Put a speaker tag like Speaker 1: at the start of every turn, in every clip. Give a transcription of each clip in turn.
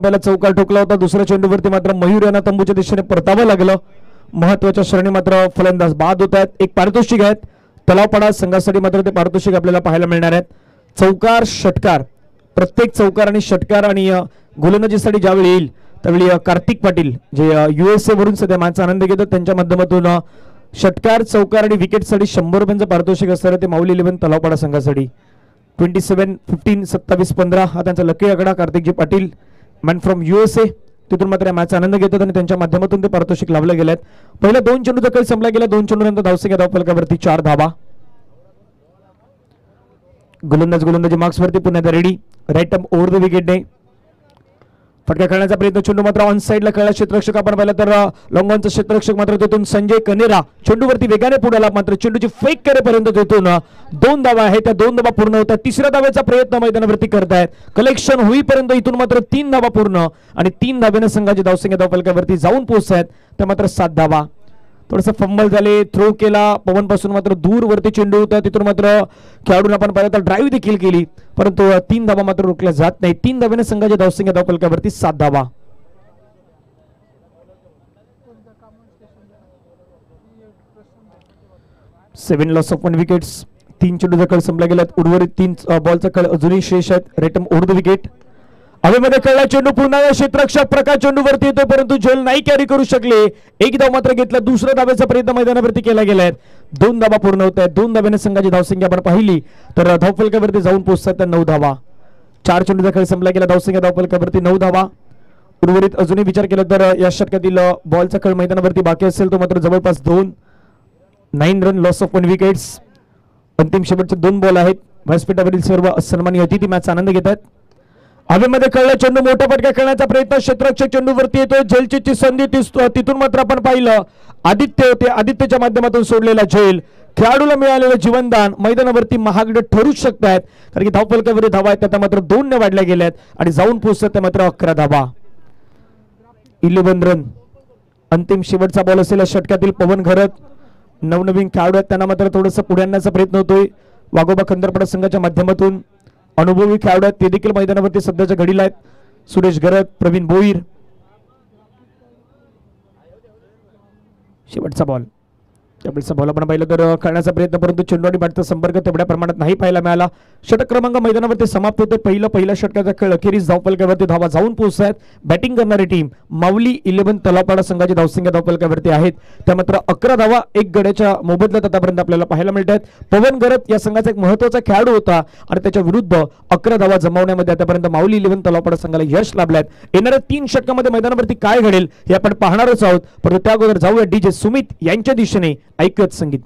Speaker 1: पहिला चौकार ठोकला होता, दुसऱ्या चेंडूवरती मात्र मयूर यांना तंबूच्या दिशेने परतावं लागलं. महत्वाच्या श्रेणी मात्र फलंदाज बाद होत आहेत. एक पारितोषिक आहेत तलावपाडा संघासाठी, मात्र ते पारितोषिक आपल्याला पाहायला मिळणार आहेत. चौकार षटकार, प्रत्येक चौकार आणि षटकार आणि गोलंदाजीसाठी ज्यावेळी येईल त्यावेळी कार्तिक पाटील जे USA वरून सध्या मॅचचा आनंद घेतात त्यांच्या माध्यमातून षटकार चौकार आणि विकेटसाठी 100 रुपयांचं पारितोषिक असणार आहे ते माऊली 11 तलावपाडा संघासाठी. 27-15 27-15 हा त्यांचा लकी आकडा. कार्तिकजी पाटील मॅन फ्रॉम USA तिथून मात्र मॅचचा आनंद घेतात आणि त्यांच्या माध्यमातून ते पारितोषिक लावले गेले आहेत. पहिल्या 2 चेंडूचा खेळ संपला गेला. 2 चेंडूनंतर धावसंख्या धावफलकावरती 4 धावा. गोलंदाजी मार्क्सवरती पुन्हा ready. Right arm over the विकेटने फटका खेळण्याचा प्रयत्न. चेंडू मात्र ऑन साइडला खेळला. क्षेत्ररक्षक आपण पाहिलं तर लॉंग ऑनचा क्षेत्ररक्षक मात्र तिथून संजय कनेरा चेंडूवरती वेगाने पुढे आला, मात्र चेंडूची फेक करेपर्यंत तिथून 2 धावा आहेत. त्या 2 धावा पूर्ण होतात. तिसऱ्या धावेचा प्रयत्न मैदानावरती करतायत. कलेक्शन होईपर्यंत इथून मात्र 3 धावा पूर्ण आणि 3 धाव्याने संघाची धावसंख्या धावफलकावरती जाऊन पोहोचतायत. त्या मात्र 7 धावा. थोडंसं फंबल झाले, थ्रो केला पवन पासून मात्र दूर वरती चेंडू होता. तिथून मात्र खेळाडून आपण पाहिलं तर ड्राईव्ह देखील केली, परंतु 3 धावा मात्र रोखल्या जात नाही. 3 धाव्याने संघाच्या धावसंख्या धावफलकावरती 7 धावा. सेवन लॉस ऑफ 1 विकेट्स. 3 चेंडूचा खेळ संपला गेला. उर्वरित 3 बॉलचा खेळ अजूनही शेष आहेत. Rectum over the wicket. हवेमध्ये खेळला चेंडू पुन्हा क्षेत्ररक्षक प्रकाश चेंडूवरती येतोय, परंतु झेल नाही कॅरी करू शकले. 1 धाव मात्र घेतला. दुसऱ्या धावेचा प्रयत्न मैदानावरती केला गेलाय. 2 धावा पूर्ण होत आहेत. 2 धाव्याने संघाची धावसंख्या आपण पाहिली तर धावफलकावरती जाऊन पोहोचतात त्या 9 धावा. 4 चेंडूचा खेळ संपला गेला. धावसंख्या धावफलकावरती 9 धावा. उर्वरित अजूनही विचार केला तर या षटकातील बॉलचा खेळ मैदानावरती बाकी असेल तो मात्र जवळपास 9 रन लॉस ऑफ 1 विकेट्स. अंतिम शेवटचे 2 बॉल आहेत. व्यासपीठावरील सर्व सन्माननीय अतिथी मॅचचा आनंद घेतात. हवेमध्ये खेळला चेंडू मोठा फटका खेळण्याचा प्रयत्न. क्षेत्ररक्षक चेंडूवरती येतोय. झेलची संधी तिथून मात्र आपण पाहिलं आदित्य होते. आदित्यच्या माध्यमातून सोडलेला झेल खेळाडूला मिळालेलं जीवनदान मैदानावरती महागडे ठरू शकतात, कारण की धावफलकावरती धावा आहेत त्या मात्र 2 ने वाढल्या गेल्यात आणि जाऊन पोहोचतात त्या मात्र 11 धावा. 11 रन. अंतिम शेवटचा बॉल असेल षटकातील पवन घरत. नवनवीन खेळाडू आहेत त्यांना मात्र थोडंसं पुढे आणण्याचा प्रयत्न होतोय वाघोबा खंदरपाडा संघाच्या माध्यमातून. अनुभवी खेळाडू आहेत ते देखील मैदानावरती सध्याच्या घडीला आहेत. सुरेश घरत, प्रवीण भोईर. शेवटचा बॉल. त्यावेळेचा बॉल आपण पाहिलं तर खेळण्याचा प्रयत्न, परंतु चेंडू आणि बॅटचा संपर्क तेवढ्या प्रमाणात नाही पाहायला मिळाला. षटक क्रमांक मैदानावरती समाप्त होते. पहिल्या षटकाचा खेळ अखेरीस धावफलकावरती धावा जाऊन पोहोचतात. बॅटिंग करणारी टीम माऊली 11 तलावपाडा संघाची धावसंख्या धावफलकावरती आहेत त्या मात्र 11 धावा 1 गड्याच्या मोबदल्यात आतापर्यंत आपल्याला पाहायला मिळत आहेत. पवन घरत या संघाचा एक महत्त्वाचा खेळाडू होता आणि त्याच्या विरुद्ध 11 धावा जमवण्यामध्ये आतापर्यंत माऊली 11 तलावपाडा संघाला यश लाभल्यात. येणाऱ्या 3 षटकामध्ये मैदानावरती काय घडेल हे आपण पाहणारच आहोत, परंतु त्या अगोदर जाऊया DJ सुमित यांच्या दिशेने ऐकत संगीत.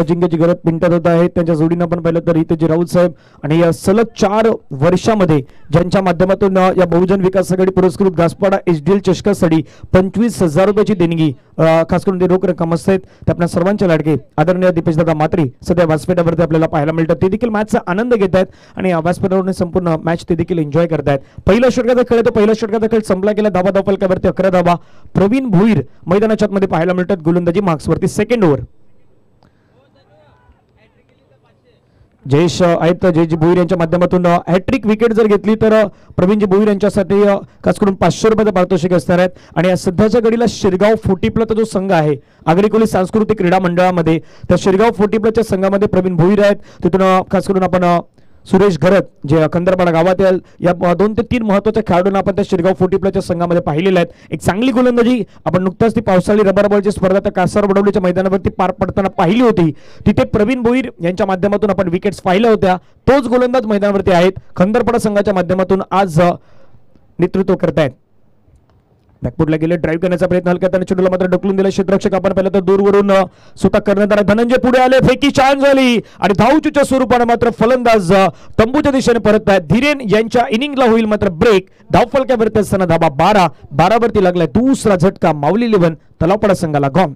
Speaker 1: अजिंक्यची गरज पिंटत होत आहे. त्यांच्या जोडीनं आपण पाहिलं तर हितेजी राऊत साहेब आणि या सलग 4 वर्षामध्ये ज्यांच्या माध्यमातून या बहुजन विकास आघाडी पुरस्कृत घासपाडा HDL चषकासाठी 25,000 रुपयाची देणगी खास करून रोख रक्कम असते. ते आपल्या सर्वांचे लाडके आदरणीय दीपेशदादा मात्री सध्या व्यासपीठावरती आपल्याला पाहायला मिळतात. ते देखील मॅचचा आनंद घेत आहेत आणि व्यासपीठावरून संपूर्ण मॅच ते देखील एन्जॉय करत आहेत. पहिल्या षटकाचा खेळ पहिल्या षटकाचा खेळ संपला गेला. धावा धावफलकावरती 11 धावा. प्रवीण भोईर मैदानाच्या आतमध्ये पाहायला मिळतात. गोलंदाजी मार्क्सवरती. Second over. जयेश आहेत जयजी भोईर यांच्या माध्यमातून हॅट्रिक विकेट जर घेतली तर प्रवीणजी भोईर यांच्यासाठी खास करून 500 रुपयाचं पारितोषिक असणार आहेत. आणि सध्याच्या घडीला शिरगाव 40 जो संघ आहे आगरी कोली सांस्कृतिक क्रीडा मंडळामध्ये, त्या शिरगाव 40 संघामध्ये प्रवीण भोईर आहेत. तिथून खास करून आपण सुरेश घरत जे खंदरपाडा गावातील या 2 ते 3 महत्त्वाच्या खेळाडूंना आपण त्या शिरगाव 40 संघामध्ये पाहिलेले आहेत. एक चांगली गोलंदाजी आपण नुकताच ती पावसाळी रबर बॉलची स्पर्धा त्या कासार बडवलीच्या मैदानावरती पार पडताना पाहिली होती. तिथे प्रवीण भोईर यांच्या माध्यमातून आपण विकेट्स पाहिल्या होत्या. तोच गोलंदाज मैदानावरती आहेत. खंदरपाडा संघाच्या माध्यमातून आज नेतृत्व करतायत. बॅकफुटला गेले, ड्राईव्ह करण्याचा प्रयत्न हलक्या त्याने चेंडूला मात्र ढकलून दिला क्षेत्ररक्षक. आपण पाहिलं तर दूरवरून सुटका करण्यात आला. धनंजय पुढे आले, फेकी छान झाली आणि धावचूच्या स्वरूपाने मात्र फलंदाज तंबूच्या दिशेने परत आहेत. धीरेन यांच्या इनिंगला होईल मात्र ब्रेक. धावफलक्यावरती असताना धाबा 12 वरती लागलाय. दुसरा झटका माऊली 11 तलावपाडा संघाला गॉन.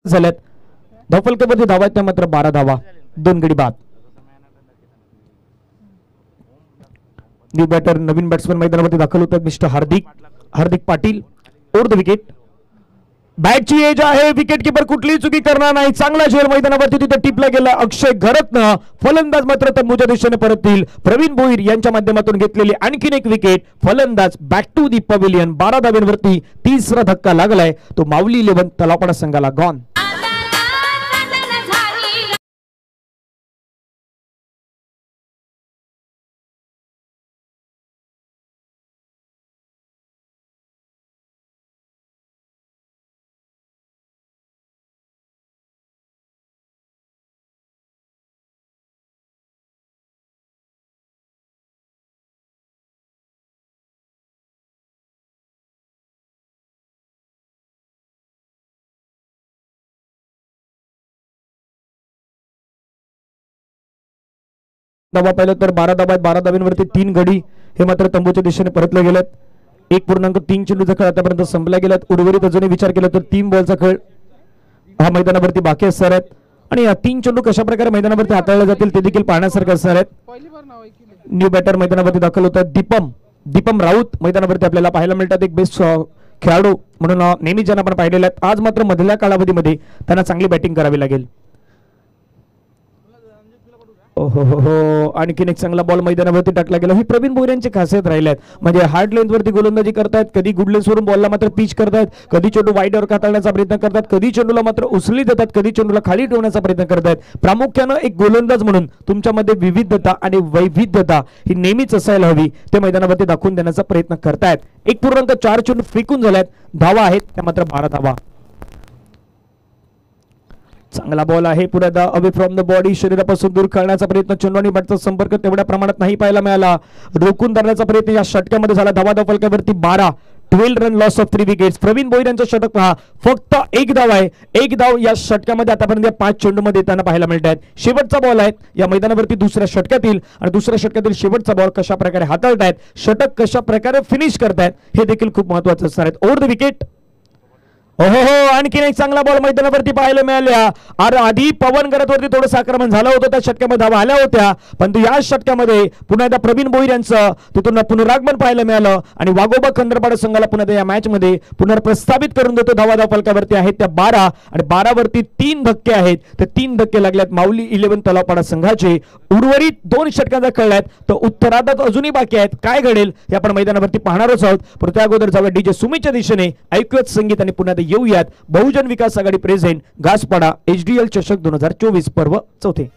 Speaker 1: झाल्यात. धावफलकावरती धावा आहेत त्या मात्र 12 धावा, 2 गडी बाद. न्यू बॅटर नवीन बॅट्समन मैदानावरती दाखल होतात mister Hardik Patil. Over the wicket. बॅटची एज आहे, विकेट किपर कुठलीही चुकी करणार नाही. चांगला झेल मैदानावरती तिथे टिपला गेला अक्षय घरतनं. फलंदाज मात्र तंबूच्या दिशेने परततील. प्रवीण भोईर यांच्या माध्यमातून घेतलेली आणखीन एक विकेट. फलंदाज बॅक टू दी पवेलियन. 12 धाब्यांवरती तिसरा धक्का लागलाय, तो माऊली 11 तलावपाडा संघाला गॉन. धावा पाहिलं तर 12 धावा, 12 धाब्यांवरती 3 गडी हे मात्र तंबूच्या दिशेने परतले गेलेत. 1.3 चेंडूचा खेळ आतापर्यंत संपला गेलात. उर्वरित अजूनही विचार केला तर 3 बॉलचा खेळ हा मैदानावरती बाकी असणार आहेत आणि या 3 चेंडू कशा प्रकारे मैदानावरती हाताळले जातील ते देखील पाहण्यासारखं असणार आहेत. न्यू बॅटर मैदानावरती दाखल होतात. दीपम राऊत मैदानावरती आपल्याला पाहायला मिळतात. एक बेस्ट खेळाडू म्हणून नेहमी ज्यांना आपण पाहिलेले आहेत. आज मात्र मधल्या कालावधीमध्ये त्यांना चांगली बॅटिंग करावी लागेल. हो आणखीन एक चांगला बॉल मैदानावरती टाकला गेला. ही प्रवीण भोईर यांची खासियत राहिल्यात, म्हणजे हार्ड लेंथ वरती गोलंदाजी करतात. कधी गुड लेन्थ वरून बॉलला मात्र पिच करतात, कधी चेंडू वाईडवर हाताळण्याचा प्रयत्न करतात, कधी चेंडूला मात्र उचली देतात, कधी चेंडूला खाली ठेवण्याचा प्रयत्न करतात. प्रामुख्यानं एक गोलंदाज म्हणून तुमच्यामध्ये विविधता आणि वैविध्यता ही नेहमीच असायला हवी, ते मैदानावरती दाखवून देण्याचा प्रयत्न करतायत. 1.4 चेंडू फेकून झाल्यात. धावा आहेत त्या मात्र 12 धावा. चांगला बॉल आहे पुढे अवे फ्रॉम द बॉडी. शरीरापासून दूर करण्याचा प्रयत्न. चेंडू आणि बॅटचा संपर्क तेवढ्या प्रमाणात नाही पाहायला मिळाला. रोखून धरण्याचा प्रयत्न या षटकामध्ये झाला. धावा फलकावरती 12 run loss of 3 wickets. Praveen Bhoir यांचं षटक पहा, फक्त 1 धाव आहे. 1 धाव या षटकामध्ये आतापर्यंत 5 चेंडूमध्ये येताना पाहायला मिळत आहेत. शेवटचा बॉल आहे या मैदानावरती दुसऱ्या षटकातील, आणि दुसऱ्या षटकातील शेवटचा बॉल कशा प्रकारे हाताळतायत, षटक कशा प्रकारे फिनिश करतायत हे देखील खूप महत्त्वाचं असणार आहे. Over the wicket. हो आणखीन एक चांगला बॉल मैदानावरती पाहायला मिळाल्या. अरे आधी पवन गरजवरती थोडं आक्रमण झालं होतं, त्या षटकामध्ये धावा आल्या होत्या, परंतु या षटकामध्ये पुन्हा एकदा प्रवीण भोईर यांचं तिथून पुनरागमन पाहायला मिळालं आणि वाघोबा खंडरपाडा संघाला पुन्हा या मॅच मध्ये पुनर्प्रस्थापित करून देतो. धावा फलकावरती आहेत त्या 12 आणि 12 वरती 3 धक्के आहेत. ते 3 धक्के लागल्यात माऊली 11 तलावपाडा संघाचे. उर्वरित 2 षटकांचा खेळल्यात, तर उत्तरार्धात अजूनही बाकी आहेत. काय घडेल हे आपण मैदानावरती पाहणारच आहोत. पण त्या अगोदर जाऊया डीजे सुमीच्या दिशेने, ऐकूयात संगीत आणि पुन्हा येऊयात बहुजन विकास आघाडी प्रेझेंट घासपाडा HDL चषक 2024 पर्व 4.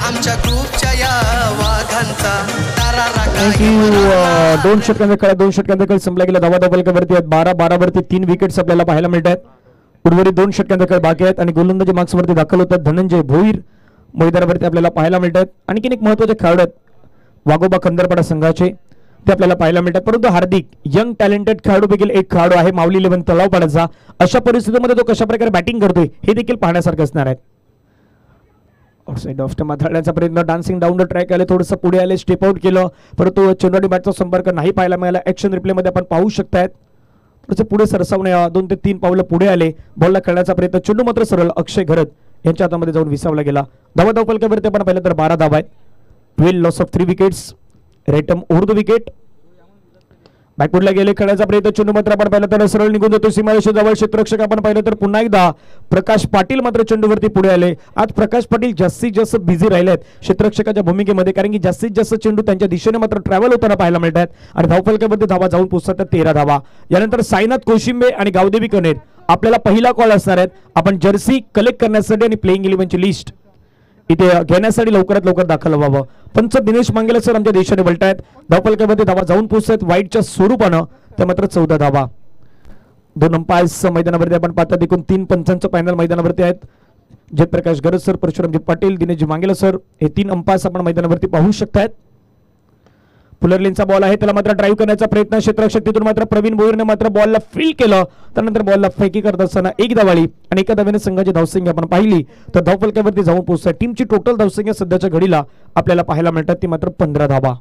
Speaker 2: आमच्या ग्रुपच्या या वाघांचा
Speaker 1: दोन षटकांचा खेळ संपला गेला. धावा फलकावरती आहेत 12 वरती 3 विकेट्स आपल्याला पाहायला मिळतात. उर्वरित 2 षटकांचा खेळ बाकी आहेत आणि गोलंदाजी मार्क्स वरती दाखल होतात. धनंजय भोईर मैदानावरती आपल्याला पाहायला मिळतात. आणखीन एक महत्त्वाचे खेळाडू आहेत वाघोबा खंडरपाडा संघाचे, ते आपल्याला पाहायला मिळतात. परंतु हार्दिक यंग टॅलेंटेड खेळाडू देखील एक खेळाडू आहे माऊली 11 तलावपाड्याचा. अशा परिस्थितीमध्ये तो कशा प्रकारे बॅटिंग करतोय हे देखील पाहण्यासारखं असणार आहे. आउटसाइड ऑफ स्टंप हाताळण्याचा प्रयत्न, डान्सिंग डाऊन द ट्रॅक आले, थोडंसं पुढे आले, स्टेप आउट केलं, परंतु चेंडू आणि बॅटचा संपर्क नाही पाहायला मिळाला. ऍक्शन रिप्ले मध्ये आपण पाहू शकतायत थोडंसं पुढे सरसावणे 2 ते 3 पावलं पुढे आले, बॉलला खेळण्याचा प्रयत्न, चेंडू मात्र सरळ अक्षय घरत यांच्या हातामध्ये जाऊन विसावला गेला. धावा धावफलकावरती आपण पाहिलं तर 12 धावा आहेत. 12 लॉस ऑफ 3 विकेट्स. रेटम ओव्हर द विकेट. बॅकवर्डला गेले, खेळण्याचा प्रयत्न, चेंडू मात्र आपण पाहिलं तर सरळ निघून जातो सीमारेषेजवळ. क्षेत्ररक्षक आपण पाहिलं तर पुन्हा एकदा प्रकाश पाटील मात्र चेंडूवरती पुढे आले. आज प्रकाश पाटील जास्तीत जास्त बिझी राहिलेत क्षेत्ररक्षकाच्या भूमिकेमध्ये, कारण की जास्तीत जास्त चेंडू त्यांच्या दिशेने मात्र ट्रॅव्हल होताना पाहायला मिळतात आणि धावफलकावरती धावा जाऊन पोहोचतात 13 धावा. यानंतर साईनाथ कोशिंबे आणि गावदेवी कनेर आपल्याला पहिला कॉल असणार आहेत. आपण जर्सी कलेक्ट करण्यासाठी आणि प्लेइंग 11ची लिस्ट इथे घेण्यासाठी लवकरात लवकर दाखल व्हावं. पंच दिनेश मांगेले सर आमच्या देशाने बोलतायत. धावफलकामध्ये धावा जाऊन पोहोचतात वाईटच्या स्वरूपानं, त्या मात्र 14 धावा. 2 अंपायर्स मैदानावरती आपण पाहतात. एकूण 3 पंचांचं पॅनल मैदानावरती आहेत. जयप्रकाश गरज सर, परशुरामजी पाटील, दिनेशजी मांगेले सर, हे 3 अंपायर्स आपण मैदानावरती पाहू शकतायत. पुलरलीनचा बॉल आहे, त्याला मात्र ड्राईव्ह करण्याचा प्रयत्न, क्षेत्ररक्षक तिथून मात्र प्रवीण भोईरने मात्र बॉलला फील केलं. त्यानंतर बॉलला फेकी करत असताना 1 धावाळी आणि एका धावेने संघाची धावसंख्या आपण पाहिली तर धावफलकावरती जाऊन पोहोचतात. टीमची टोटल धावसंख्या सध्याच्या घडीला आपल्याला पाहायला मिळतात ती मात्र 15 धावा.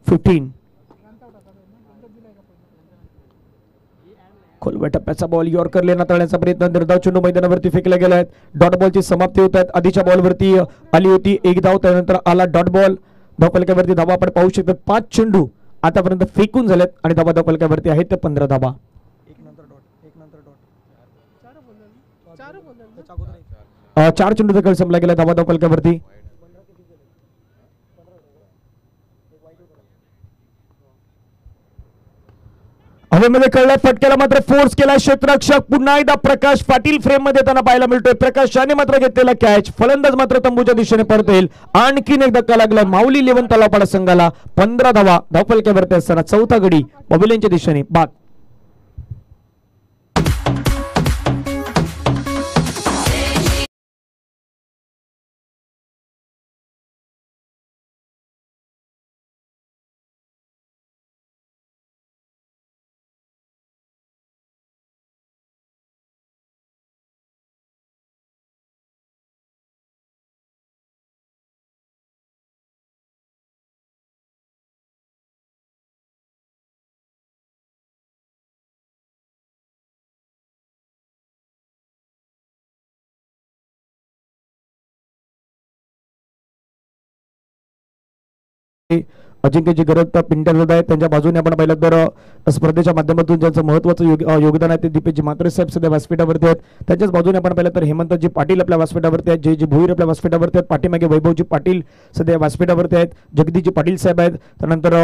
Speaker 1: 15. खोलव्या टप्प्याचा बॉल यॉर्कर लेन हाताळण्याचा प्रयत्न, निर्धाव चेंडू मैदानावरती फेकला गेला आहे. डॉट बॉलची समाप्ती होत आहेत. आधीच्या बॉलवरती आली होती 1 धाव, त्यानंतर आला डॉट बॉल. धावफलकावरती धावा आपण पाहू शकतो. 5 चेंडू आतापर्यंत फेकून झालेत आणि धावा धावफलकावरती आहेत ते 15 धावा. 4 चेंडूचा खेळ संपला गेला धावा धावफलकावरती. हवेमध्ये कळला, फटक्याला मात्र फोर्स केला क्षेत्ररक्षक. पुन्हा एकदा प्रकाश पाटील फ्रेम मध्ये त्यांना पाहायला मिळतोय. प्रकाशाने मात्र घेतलेला कॅच, फलंदाज मात्र तंबूच्या दिशेने परत येईल. आणखीन एक धक्का लागला माऊली 11 तलावपाडा संघाला. 15 धावा धावफलकावरती असताना चौथा गडी पवेलियनच्या दिशेने बाद. अजिंक्यची गरज तर पिंटर होत आहे. त्यांच्या बाजूने आपण पाहिलं तर स्पर्धेच्या माध्यमातून ज्यांचं महत्त्वाचं योगदान आहे ते दीपेशजी म्हात्रे साहेब सध्या व्यासपीठावरती आहेत. त्यांच्याच बाजूने आपण पाहिलं तर हेमंतजी पाटील आपल्या व्यासपीठावरती आहेत. जयजी भोईर आपल्या व्यासपीठावरती आहेत. पाठीमागे वैभवजी पाटील सध्या व्यासपीठावरती आहेत. जगदीशजी पाटील साहेब आहेत. त्यानंतर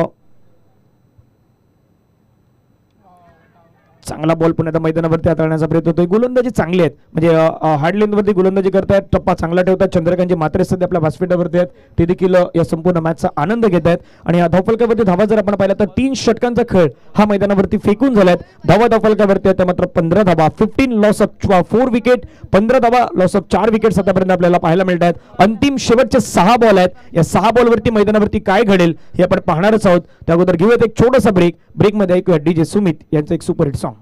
Speaker 1: चांगला बॉल पुण्याच्या मैदानावरती हाताळण्याचा प्रयत्न होतोय. गोलंदाजी चांगली आहेत, म्हणजे हार्ड लेंथवरती गोलंदाजी करतायत, टप्पा चांगला ठेवतात. चंद्रकांतजी म्हात्रे सध्या आपल्या व्यासपीठावरती आहेत. ते देखील या संपूर्ण मॅचचा आनंद घेत आहेत. आणि या धावफलकावरती धावा जर आपण पाहिला तर 3 षटकांचा खेळ हा मैदानावरती फेकून झालाय. धावा धावफलकावरती आता मात्र 15 धावा. 15 लॉस ऑफ 4 विकेट, 15 धावा लॉस ऑफ 4 विकेट्स आतापर्यंत आपल्याला पाहायला मिळत आहेत. अंतिम शेवटचे 6 बॉल आहेत. या 6 बॉलवरती मैदानावरती काय घडेल हे आपण पाहणारच आहोत. त्या अगोदर घेऊयात एक छोटासा ब्रेक. ब्रेकमध्ये ऐकूया डीजे सुमित यांचं एक सुपरहिट सॉन्ग.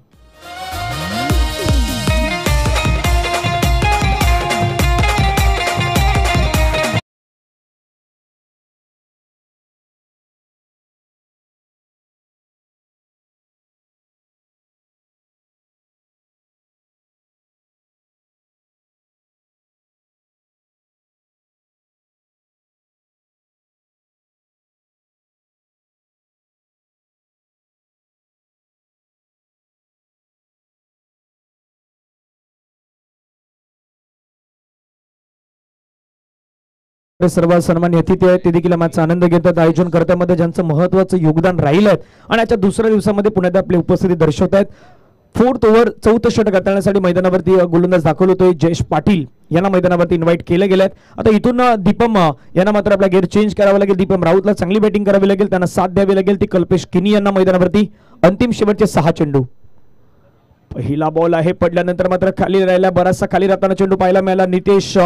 Speaker 1: सर्व सन्मान्य अतिथी आहेत ते देखील आमचा आनंद घेतात. आयोजन करत्यामध्ये ज्यांचं महत्त्वाचं योगदान राहिलं आहे आणि आजच्या दुसऱ्या दिवसामध्ये पुण्यात आपली उपस्थिती दर्शवत आहेत. 4th ओव्हर 4थं षटक हाताळण्यासाठी मैदानावरती गोलंदाज दाखल होतोय. जयेश पाटील यांना मैदानावरती इन्व्हाइट केले गेले आहेत. आता इथून दीपम यांना मात्र आपला गेअर चेंज करावा लागेल. दीपम राऊतला चांगली बॅटिंग करावी लागेल, त्यांना साथ द्यावी लागेल. ती कल्पेश किनी यांना मैदानावरती. अंतिम शेवटचे 6 चेंडू. पहिला बॉल आहे, पडल्यानंतर मात्र खाली राहिला, बराचसा खाली राहताना चेंडू पाहायला मिळाला. नितेश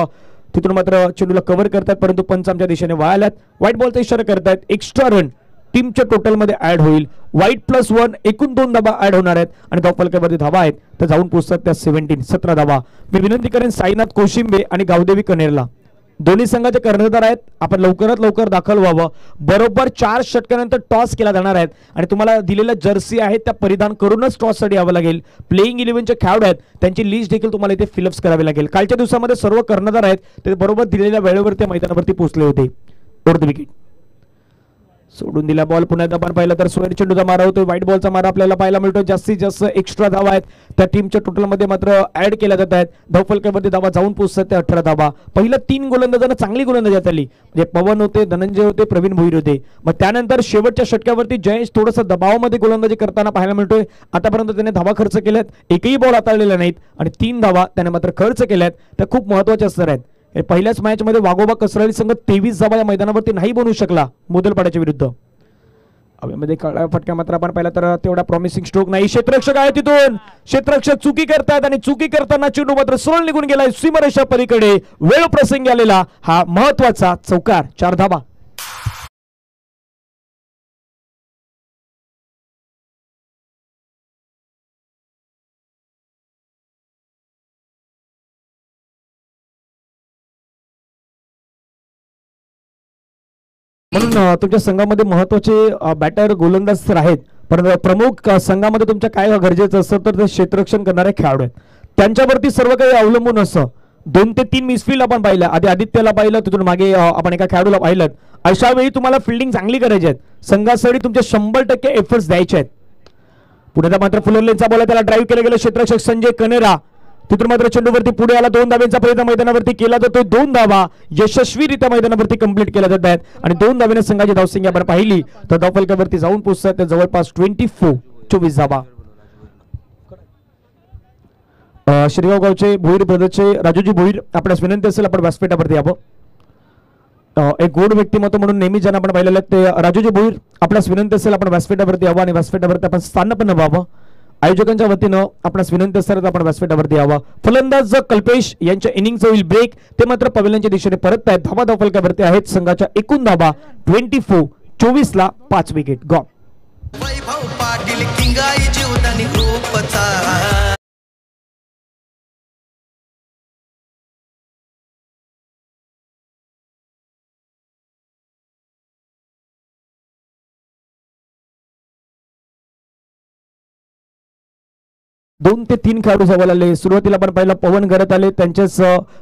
Speaker 1: तिथून मात्र चेंडूला कव्हर करतात, परंतु पंच आमच्या दिशेने वळाल्यात. व्हाईट बॉलचा इशारा करतायत. एक्स्ट्रा रन टीमच्या टोटल मध्ये ऍड होईल. व्हाईट +1 एकूण 2 धावा ऍड होणार आहेत आणि धावफलकावरती धावा आहेत तर जाऊन पोहोचतात त्या 17 धावा. मी विनंती करेन साईनाथ कोशिंबे आणि गावदेवी कनेरला दोन्ही संघाचे कर्णधार आहेत. आपण लवकरात लवकर दाखल व्हावं. बरोबर 4 षटकानंतर टॉस केला जाणार आहेत आणि तुम्हाला दिलेल्या जर्सी आहेत त्या परिधान करूनच टॉससाठी यावं लागेल. प्लेइंग 11चे खेळाडू आहेत त्यांची लिस्ट देखील तुम्हाला इथे फिलअप्स करावी लागेल. कालच्या दिवसामध्ये सर्व कर्णधार आहेत ते बरोबर दिलेल्या वेळेवरती मैदानावरती पोहोचले होते. अर्ध विकेट सोडून दिला बॉल. पुन्हा एकदा आपण पाहिलं तर सोयर चेंडूचा मारा होतोय. व्हाईट बॉलचा मारा आपल्याला पाहायला मिळतो. जास्तीत जास्त एक्स्ट्रा धावा आहेत त्या टीमच्या टोटलमध्ये मात्र ऍड केल्या जात आहेत. धावफलकावरती धावा जाऊन पोहोचतात ते 18 धावा. पहिल्या 3 गोलंदाजांना चांगली गोलंदाजी आली म्हणजे पवन होते, धनंजय होते, प्रवीण भोईर होते. मग त्यानंतर शेवटच्या षटकावरती जयेश थोडंसं दबावामध्ये गोलंदाजी करताना पाहायला मिळतोय. आतापर्यंत त्याने धावा खर्च केल्यात, एकही बॉल हाताळलेला नाहीत आणि 3 धावा त्याने मात्र खर्च केल्यात. त्या खूप महत्वाच्या असणार आहेत. पहिल्याच मॅच मध्ये वाघोबा कसराळी संघ 23 धावा या मैदानावरती नाही बनवू शकला मोदलपाड्याच्या विरुद्ध. हवेमध्ये काळा फटका मात्र आपण पाहिला तर तेवढा प्रॉमिसिंग स्ट्रोक नाही. क्षेत्ररक्षक आहे तिथून क्षेत्ररक्षक चुकी करतात आणि चुकी करताना चेंडू मात्र सरळ निघून गेलाय सीमारेषा पलीकडे. वेळ प्रसंगी आलेला हा महत्वाचा चौकार. 4 धावा. म्हणून तुमच्या संघामध्ये महत्वाचे बॅटर गोलंदाज तर आहेत पण प्रमुख संघामध्ये तुमच्या काय गरजेचं असतं तर ते क्षेत्ररक्षण करणारे खेळाडू आहेत. त्यांच्यावरती सर्व काही अवलंबून असतं. 2 ते 3 मिसफील्ड आपण पाहिलं. आधी आदित्यला पाहिलं, तिथून मागे आपण एका खेळाडूला पाहिलं. अशा वेळी तुम्हाला फिल्डिंग चांगली करायची आहे. संघासाठी तुमचे 100% एफर्ट्स द्यायचे आहेत. पुढे मात्र फुलरलेनचा बॉल त्याला ड्राईव्ह केलं गेलं. क्षेत्ररक्षक संजय कनेरा तिथून मात्र चेंडूवरती पुढे आला. 2 धाब्यांचा प्रयत्न मैदानावरती केला जातो. 2 धावा यशस्वीरित्या मैदानावरती कंप्लीट केल्या जात आहेत आणि 2 धाब्याने संघाची धावसंख्या आपण पाहिली तर धावफलकावरती जाऊन पोहोचतात ते जवळपास 24 धावा. श्रीगाव गावचे भोईर ब्रदरचे राजूजी भोईर आपल्यास विनंती असेल आपण व्यासपीठावरती यावं. एक गोड व्यक्तिमत्व म्हणून नेहमी ज्यांना आपण पाहिलेलं ते राजूजी भोईर आपल्यास विनंती असेल आपण व्यासपीठावरती यावं आणि व्यासपीठावरती आपण स्थानपन्न व्हावं. आयोजकांच्या वतीनं आपणास विनंती असतात आपण व्यासपीठावरती यावं. फलंदाज कल्पेश यांच्या इनिंगचं होईल ब्रेक. ते मात्र पवेलियनच्या दिशेने परत आहेत. धावा धावफलकावरती आहेत. संघाच्या एकूण धावा 24 ला 5 विकेट. गॉ
Speaker 2: वैभव पाटील किंगाई जीवदानी ग्रुपचा.
Speaker 1: 2 ते 3 खेळाडू जवळ आले. सुरुवातीला आपण पाहिलं पवन घरात आले, त्यांच्याच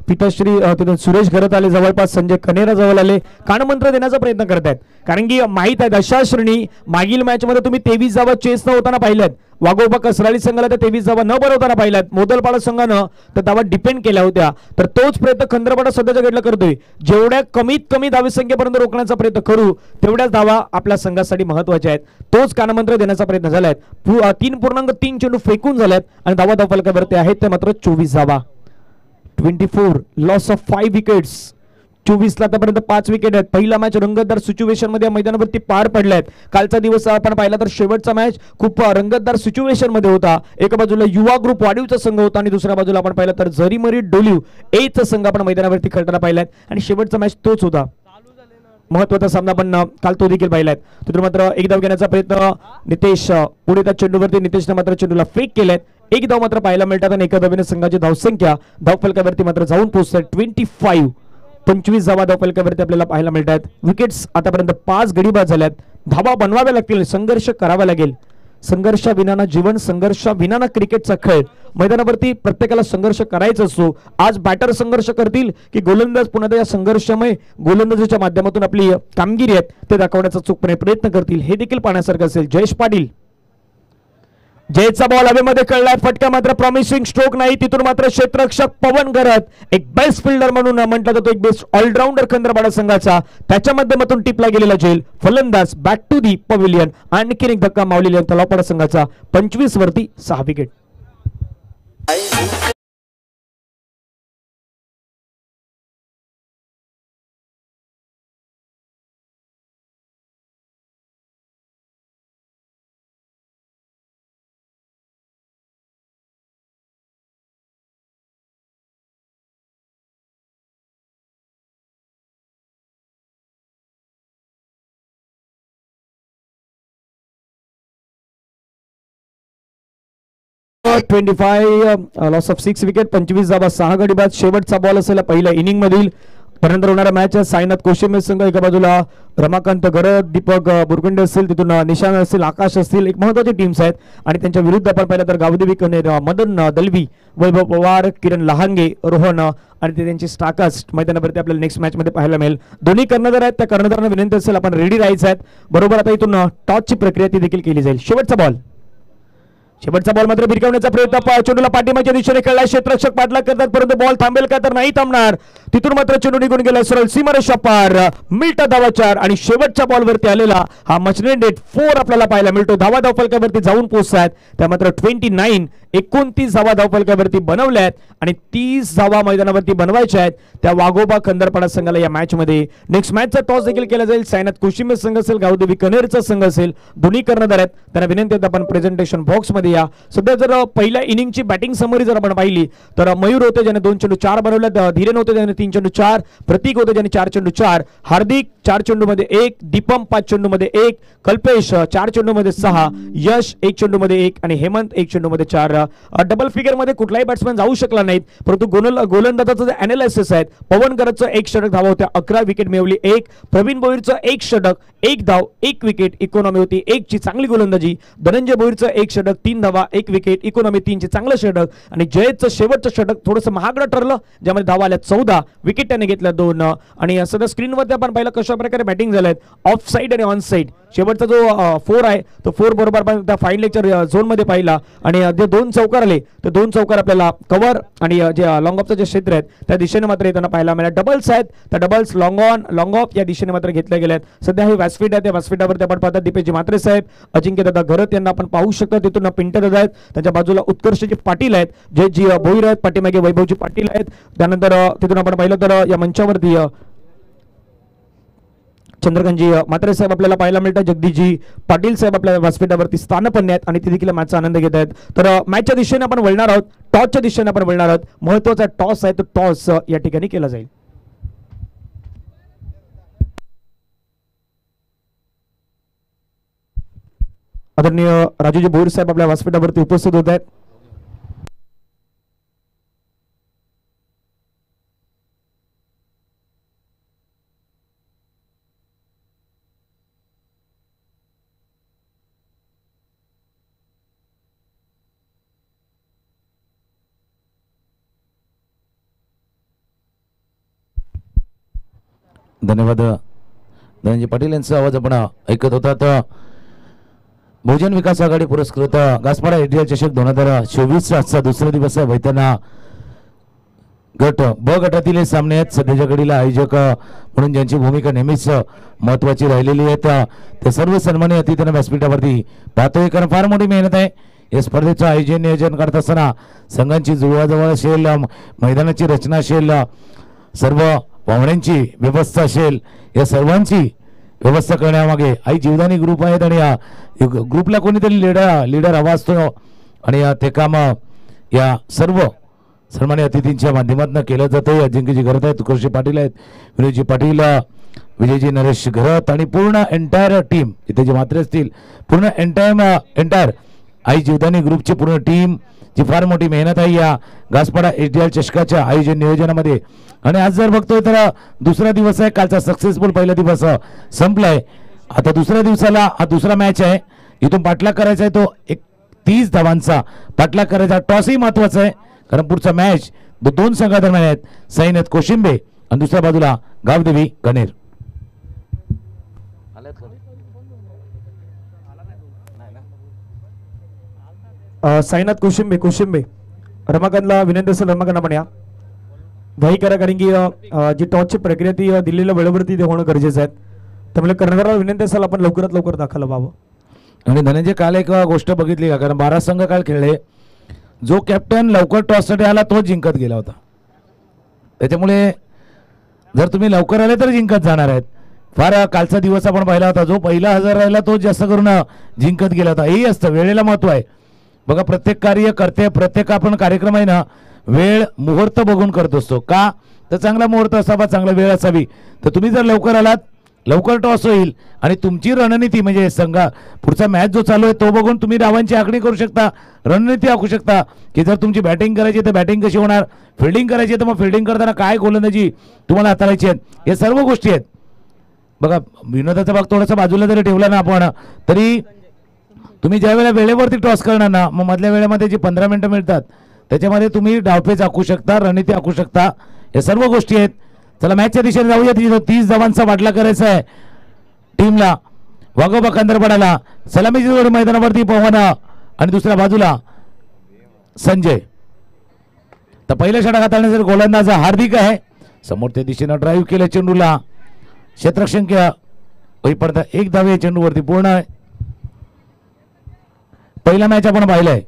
Speaker 1: पिताश्री तिथून सुरेश घरात आले. जवळपास संजय कनेरा जवळ आले. कानमंत्र देण्याचा प्रयत्न करतायत कारण की माहित आहे अशा श्रेणी मागील मॅच मध्ये तुम्ही 23 धावा चेस न होताना पाहिल्यात. वाघोबा कसराळी संघाला तर 23 धावा न बनवताना पाहिल्यात. मोदलपाडा संघानं तर धावा डिपेंड केल्या होत्या. तर तोच प्रयत्न खंदरपाडा सध्याच्या घडला करतोय. जेवढ्या कमीत कमी धावे संख्येपर्यंत रोखण्याचा प्रयत्न करू तेवढ्याच धावा आपल्या संघासाठी महत्वाच्या आहेत. तोच कानमंत्र देण्याचा प्रयत्न झालाय. 3.3 चेंडू फेकून झाल्यात आणि धावा धावफलकावरती आहेत ते मात्र 24 धावा. 24 लॉस ऑफ 5 विकेट्स. 24 ला आतापर्यंत 5 विकेट आहेत. पहिला मॅच रंगतदार सिच्युएशन मध्ये मैदानावरती पार पडलाय. कालचा दिवस आपण पाहिला तर शेवटचा मॅच खूप रंगतदार सिच्युएशन मध्ये होता. एका बाजूला युवा ग्रुप वाडीवचा संघ होता आणि दुसऱ्या बाजूला आपण पाहिलं तर जरीमरी डोलिव एचा संघ आपण मैदानावरती खेळताना पाहिलाय आणि शेवटचा मॅच तोच होता. महत्वाचा सामना पण काल तो देखील पाहिलाय. तिथून मात्र एक धाव घेण्याचा प्रयत्न नितेश पुढे त्या चेंडूवरती नितेशने मात्र चेंडूला फेक केलाय. एक धाव मात्र पाहायला मिळतात आणि एका धावेने संघाची धावसंख्या धावफलकावरती मात्र जाऊन पोहोचतात 25 धावा धावफलकावरती आपल्याला पाहायला मिळतात. विकेट्स आतापर्यंत 5 गडी बाद झाल्यात. धावा बनवाव्या लागतील, संघर्ष करावा लागेल. संघर्षा विनाना जीवन, संघर्षा विनाना क्रिकेटचा खेळ. मैदानावरती प्रत्येकाला संघर्ष करायचा असतो. आज बॅटर संघर्ष करतील की गोलंदाज पुन्हा या संघर्षमय गोलंदाजीच्या माध्यमातून आपली कामगिरी आहे ते दाखवण्याचा चोखपणे प्रयत्न करतील हे देखील पाहण्यासारखं असेल. जयेश पाटील जयचा बॉल हवेमध्ये कळलाय. फटका मात्र प्रॉमिसिंग स्ट्रोक नाही. तिथून मात्र क्षेत्ररक्षक पवन घरत एक बेस्ट फिल्डर म्हणून म्हटलं जातो. एक बेस्ट ऑलराऊंडर खंदरपाडा संघाचा त्याच्या माध्यमातून टिपला गेलेला झेल. फलंदाज बॅक टू दी पवेलियन. आणखीन एक धक्का मावलेला तलावपाडा संघाचा 25 वरती 6 विकेट. Loss of 6 wicket. 25 धावा 6 गडी बाद. शेवटचा बॉल असेल पहिल्या इनिंग मधील त्यानंतर होणारा मॅच साईनाथ कोशिंबे संघ एका बाजूला रमाकांत गरड, दीपक बुरकुंडे असतील, तिथून निशान असतील, आकाश असतील, एक महत्त्वाची टीम्स आहेत. आणि त्यांच्या विरुद्ध आपण पाहिलं तर गावदेवी कनेर, मदन दलवी, वैभव पवार, किरण लहांगे, रोहन आणि ते त्यांची स्टारकास्ट मैदानावरती आपल्याला नेक्स्ट मॅच मध्ये पाहायला मिळेल. दोन्ही कर्णधार आहेत, त्या कर्णधारांना विनंती असेल आपण रेडी राहायचं आहेत. बरोबर आता इथून टॉसची प्रक्रिया ती देखील केली जाईल. शेवटचा बॉल मात्र भिरकावण्याचा प्रयत्न, चेंडूला पाठीमागच्या दिशेने खेळला, क्षेत्ररक्षक पाठलाग करतात परंतु बॉल थांबेल का तर नाही थांबणार. तिथून मात्र चेंडू निघून गेला सरळ सीमारेषा पार, मिळता धावा 4 आणि शेवटच्या बॉलवरती आलेला हा मचनेट 4 आपल्याला पाहायला मिळतो. धावा धावफलकावरती जाऊन पोहोचतात त्या मात्र 29 धावा धावफलकावरती बनवल्या आहेत आणि 30 धावा मैदानावरती बनवायच्या आहेत त्या वाघोबा खंदरपाडा संघाला या मॅच मध्ये. नेक्स्ट मॅचचा टॉस देखील केला जाईल. साईनाथ कोशिंबे संघ असेल, गावदेवी कनेरचा संघ असेल, दोन्ही कर्णधार आहेत. त्यांना विनंती आहे आपण प्रेझेंटेशन बॉक्स मध्ये या. सध्या जर पहिल्या इनिंगची बॅटिंग समरी जर आपण पाहिली तर मयूर होते ज्याने 2 चेंडू 4 बनवले, धीरेन होते ज्याने 3 चेंडू 4, प्रतीक होते ज्याने 4 चेंडू 4, हार्दिक 4 चेंडू मध्ये 1, दीपम 5 चेंडू मध्ये 1, कल्पेश 4 चेंडू मध्ये 6, यश 1 चेंडू मध्ये 1 आणि हेमंत 1 चेंडू मध्ये 4. डबल फिगर मध्ये कुठलाही बॅट्समॅन जाऊ शकला नाहीत परंतु गोलंदाजाचं जे अनालिसिस आहे, पवन करतचं 1 षटक धावा होत्या, 11 विकेट मिळवली 1, प्रवीण भोईरचं 1 षटक 1 धाव 1 विकेट, इकॉनॉमी होती 1 ची चांगली गोलंदाजी, धनंजय भोईरचं 1 षटक 3 धावा 1 विकेट, इकॉनॉमी 3 चे चांगलं षटक आणि जयचं शेवटचं षटक थोडंसं महागडं ठरलं ज्यामध्ये धावा आल्या 14, विकेट त्याने घेतल्या 2. आणि सध्या स्क्रीनवरती आपण पाहिलं कशा प्रकारे बॅटिंग झाल्यात ऑफ साईड आणि ऑन साईड. शेवटचा जो 4 आहे तो 4 बरोबर आपण त्या फाईन लेगच्या झोन मध्ये पाहिला आणि जे 2 चौकार आले तर 2 चौकार आपल्याला कव्हर आणि जे लॉंग ऑफचं जे क्षेत्र आहेत त्या दिशेने मात्र येताना पाहायला मिळालं. डबल्स आहेत त्या doubles long on long of या दिशेने मात्र घेतल्या गेल्या आहेत. सध्या हे व्यासपीठ आहे त्या व्यासपीठावरती आपण पाहतात दीपेशजी म्हात्रे साहेब, अजिंक्य दादा घरत यांना आपण पाहू शकतो. तिथून पिंटर दादा आहेत, त्यांच्या बाजूला उत्कर्षजी पाटील आहेत, जयजी भोईर आहेत, पाठीमागे वैभवजी पाटील आहेत. त्यानंतर तिथून आपण पाहिलं तर या मंचावरती चंद्रकांतजी म्हात्रे साहेब आपल्याला पाहायला मिळतात, जगदीशजी पाटील साहेब आपल्या व्यासपीठावरती स्थानपन्न आहेत आणि ते देखील मॅचचा आनंद घेत आहेत. तर मॅचच्या दिशेने आपण वळणार आहोत, टॉसच्या दिशेने आपण वळणार आहोत. महत्त्वाचा टॉस आहे तो टॉस या ठिकाणी केला जाईल. आदरणीय राजूजी भोईर साहेब आपल्या व्यासपीठावरती उपस्थित होत आहेत.
Speaker 3: धन्यवाद धनंजय पाटील यांचा आवाज आपण ऐकत होतात. बहुजन विकास आघाडी पुरस्कृत गासपाडा एटीएल चषक 2024 आजचा दुसरा दिवस आहे. वैतना गट ब गटातील सामने आहेत. सध्याच्या घडीला आयोजक म्हणून ज्यांची भूमिका नेहमीच महत्वाची राहिलेली आहे ते सर्व सन्मानी अतिथींना व्यासपीठावरती पाहतोय, कारण फार मोठी मेहनत आहे. या स्पर्धेचं आयोजन नियोजन करत असताना संघांची जुळवाजुळव असेल, मैदानाची रचना असेल, सर्व पाहुण्यांची व्यवस्था असेल, या सर्वांची व्यवस्था करण्यामागे आई जीवदानी ग्रुप आहेत आणि या ग्रुपला कोणीतरी लीडर हवा असतो आणि ते काम या सर्व सन्मान्य अतिथींच्या माध्यमातून केलं जातं. अजिंक्यजी घरत आहेत, तुकर्षी पाटील आहेत, विनोदजी पाटील, विजयजी नरेश घरत आणि पूर्ण एंटायर टीम इथे जे मात्र असतील, पूर्ण एंटायर आई जीवदानी ग्रुपची पूर्ण टीम जी फार मोठी मेहनत आहे या गासपाडा एटीएल चषकाच्या आयोजन नियोजनामध्ये. आणि आज जर बघतोय तर दुसरा दिवस आहे, कालचा सक्सेसफुल पहिला दिवस संपलाय. आता दुसऱ्या दिवसाला हा दुसरा मॅच आहे, इथून पाठलाग करायचा आहे तो 30 धावांचा पाठलाग करायचा. टॉसही महत्वाचा आहे कारण पुढचा मॅच 2 संघादरम्यान आहेत, साईनाथ कोशिंबे आणि दुसऱ्या बाजूला गावदेवी कनेर.
Speaker 1: साईनाथ कोशिंबे रमाकांतला विनंती असेल, रमाकांत आपण या घाई करा कारण की जी टॉसची प्रक्रिया ती दिल्लीला वेळेवरती ते होणं गरजेचं आहे. त्यामुळे कर्णधाराला विनंती असेल आपण लवकरात लवकर दाखल व्हावं.
Speaker 3: आणि धनंजय काल एक गोष्ट बघितली का, कारण 12 संघ काल खेळले, जो कॅप्टन लवकर टॉससाठी आला तोच जिंकत गेला होता. त्याच्यामुळे जर तुम्ही लवकर आले तर जिंकत जाणार आहेत. फार कालचा दिवस आपण पाहिला होता, जो पहिला हजर राहिला तो जास्त करून जिंकत गेला होता. हेही असतं, वेळेला महत्व आहे बघा. प्रत्येक कार्य करते, प्रत्येक आपण कार्यक्रम आहे ना वेळ मुहूर्त बघून करत असतो का, तर चांगला मुहूर्त असावा, चांगला वेळ असावी. तर तुम्ही जर लवकर आलात लवकर टॉस होईल आणि तुमची रणनीती म्हणजे संघा पुढचा मॅच जो चालू आहे तो बघून तुम्ही डावांची आखणी करू शकता, रणनीती आखू शकता की जर तुमची बॅटिंग करायची तर बॅटिंग कशी होणार, फिल्डिंग करायची तर मग फिल्डिंग करताना काय गोलंदाजी तुम्हाला हाताळायची आहेत, या सर्व गोष्टी आहेत. बघा विनोदाचा भाग थोडासा बाजूला जरी ठेवला ना आपण तरी तुम्ही ज्या वेळेला वेळेवरती टॉस करणार ना मग मधल्या वेळेमध्ये जी 15 मिनिटं मिळतात त्याच्यामध्ये तुम्ही डावपेच आखू शकता, रणनीती आखू शकता, या सर्व गोष्टी आहेत. चला मॅचच्या दिशेने जाऊया. 30 धावांचा बाटला करायचा आहे टीमला. वाघोबा कंदरपडाला सलामीची जोडी मैदानावरती पवन आणि दुसऱ्या बाजूला संजय. तर पहिल्या षटक हाताळण्यासाठी गोलंदाज हार्दिक आहे. समोर त्या दिशेनं ड्राईव्ह केलं चेंडूला, क्षेत्ररक्षण होईपर्यंत एक धाव या चेंडूवरती पूर्ण आहे. पहिला मॅच आपण पाहिलाय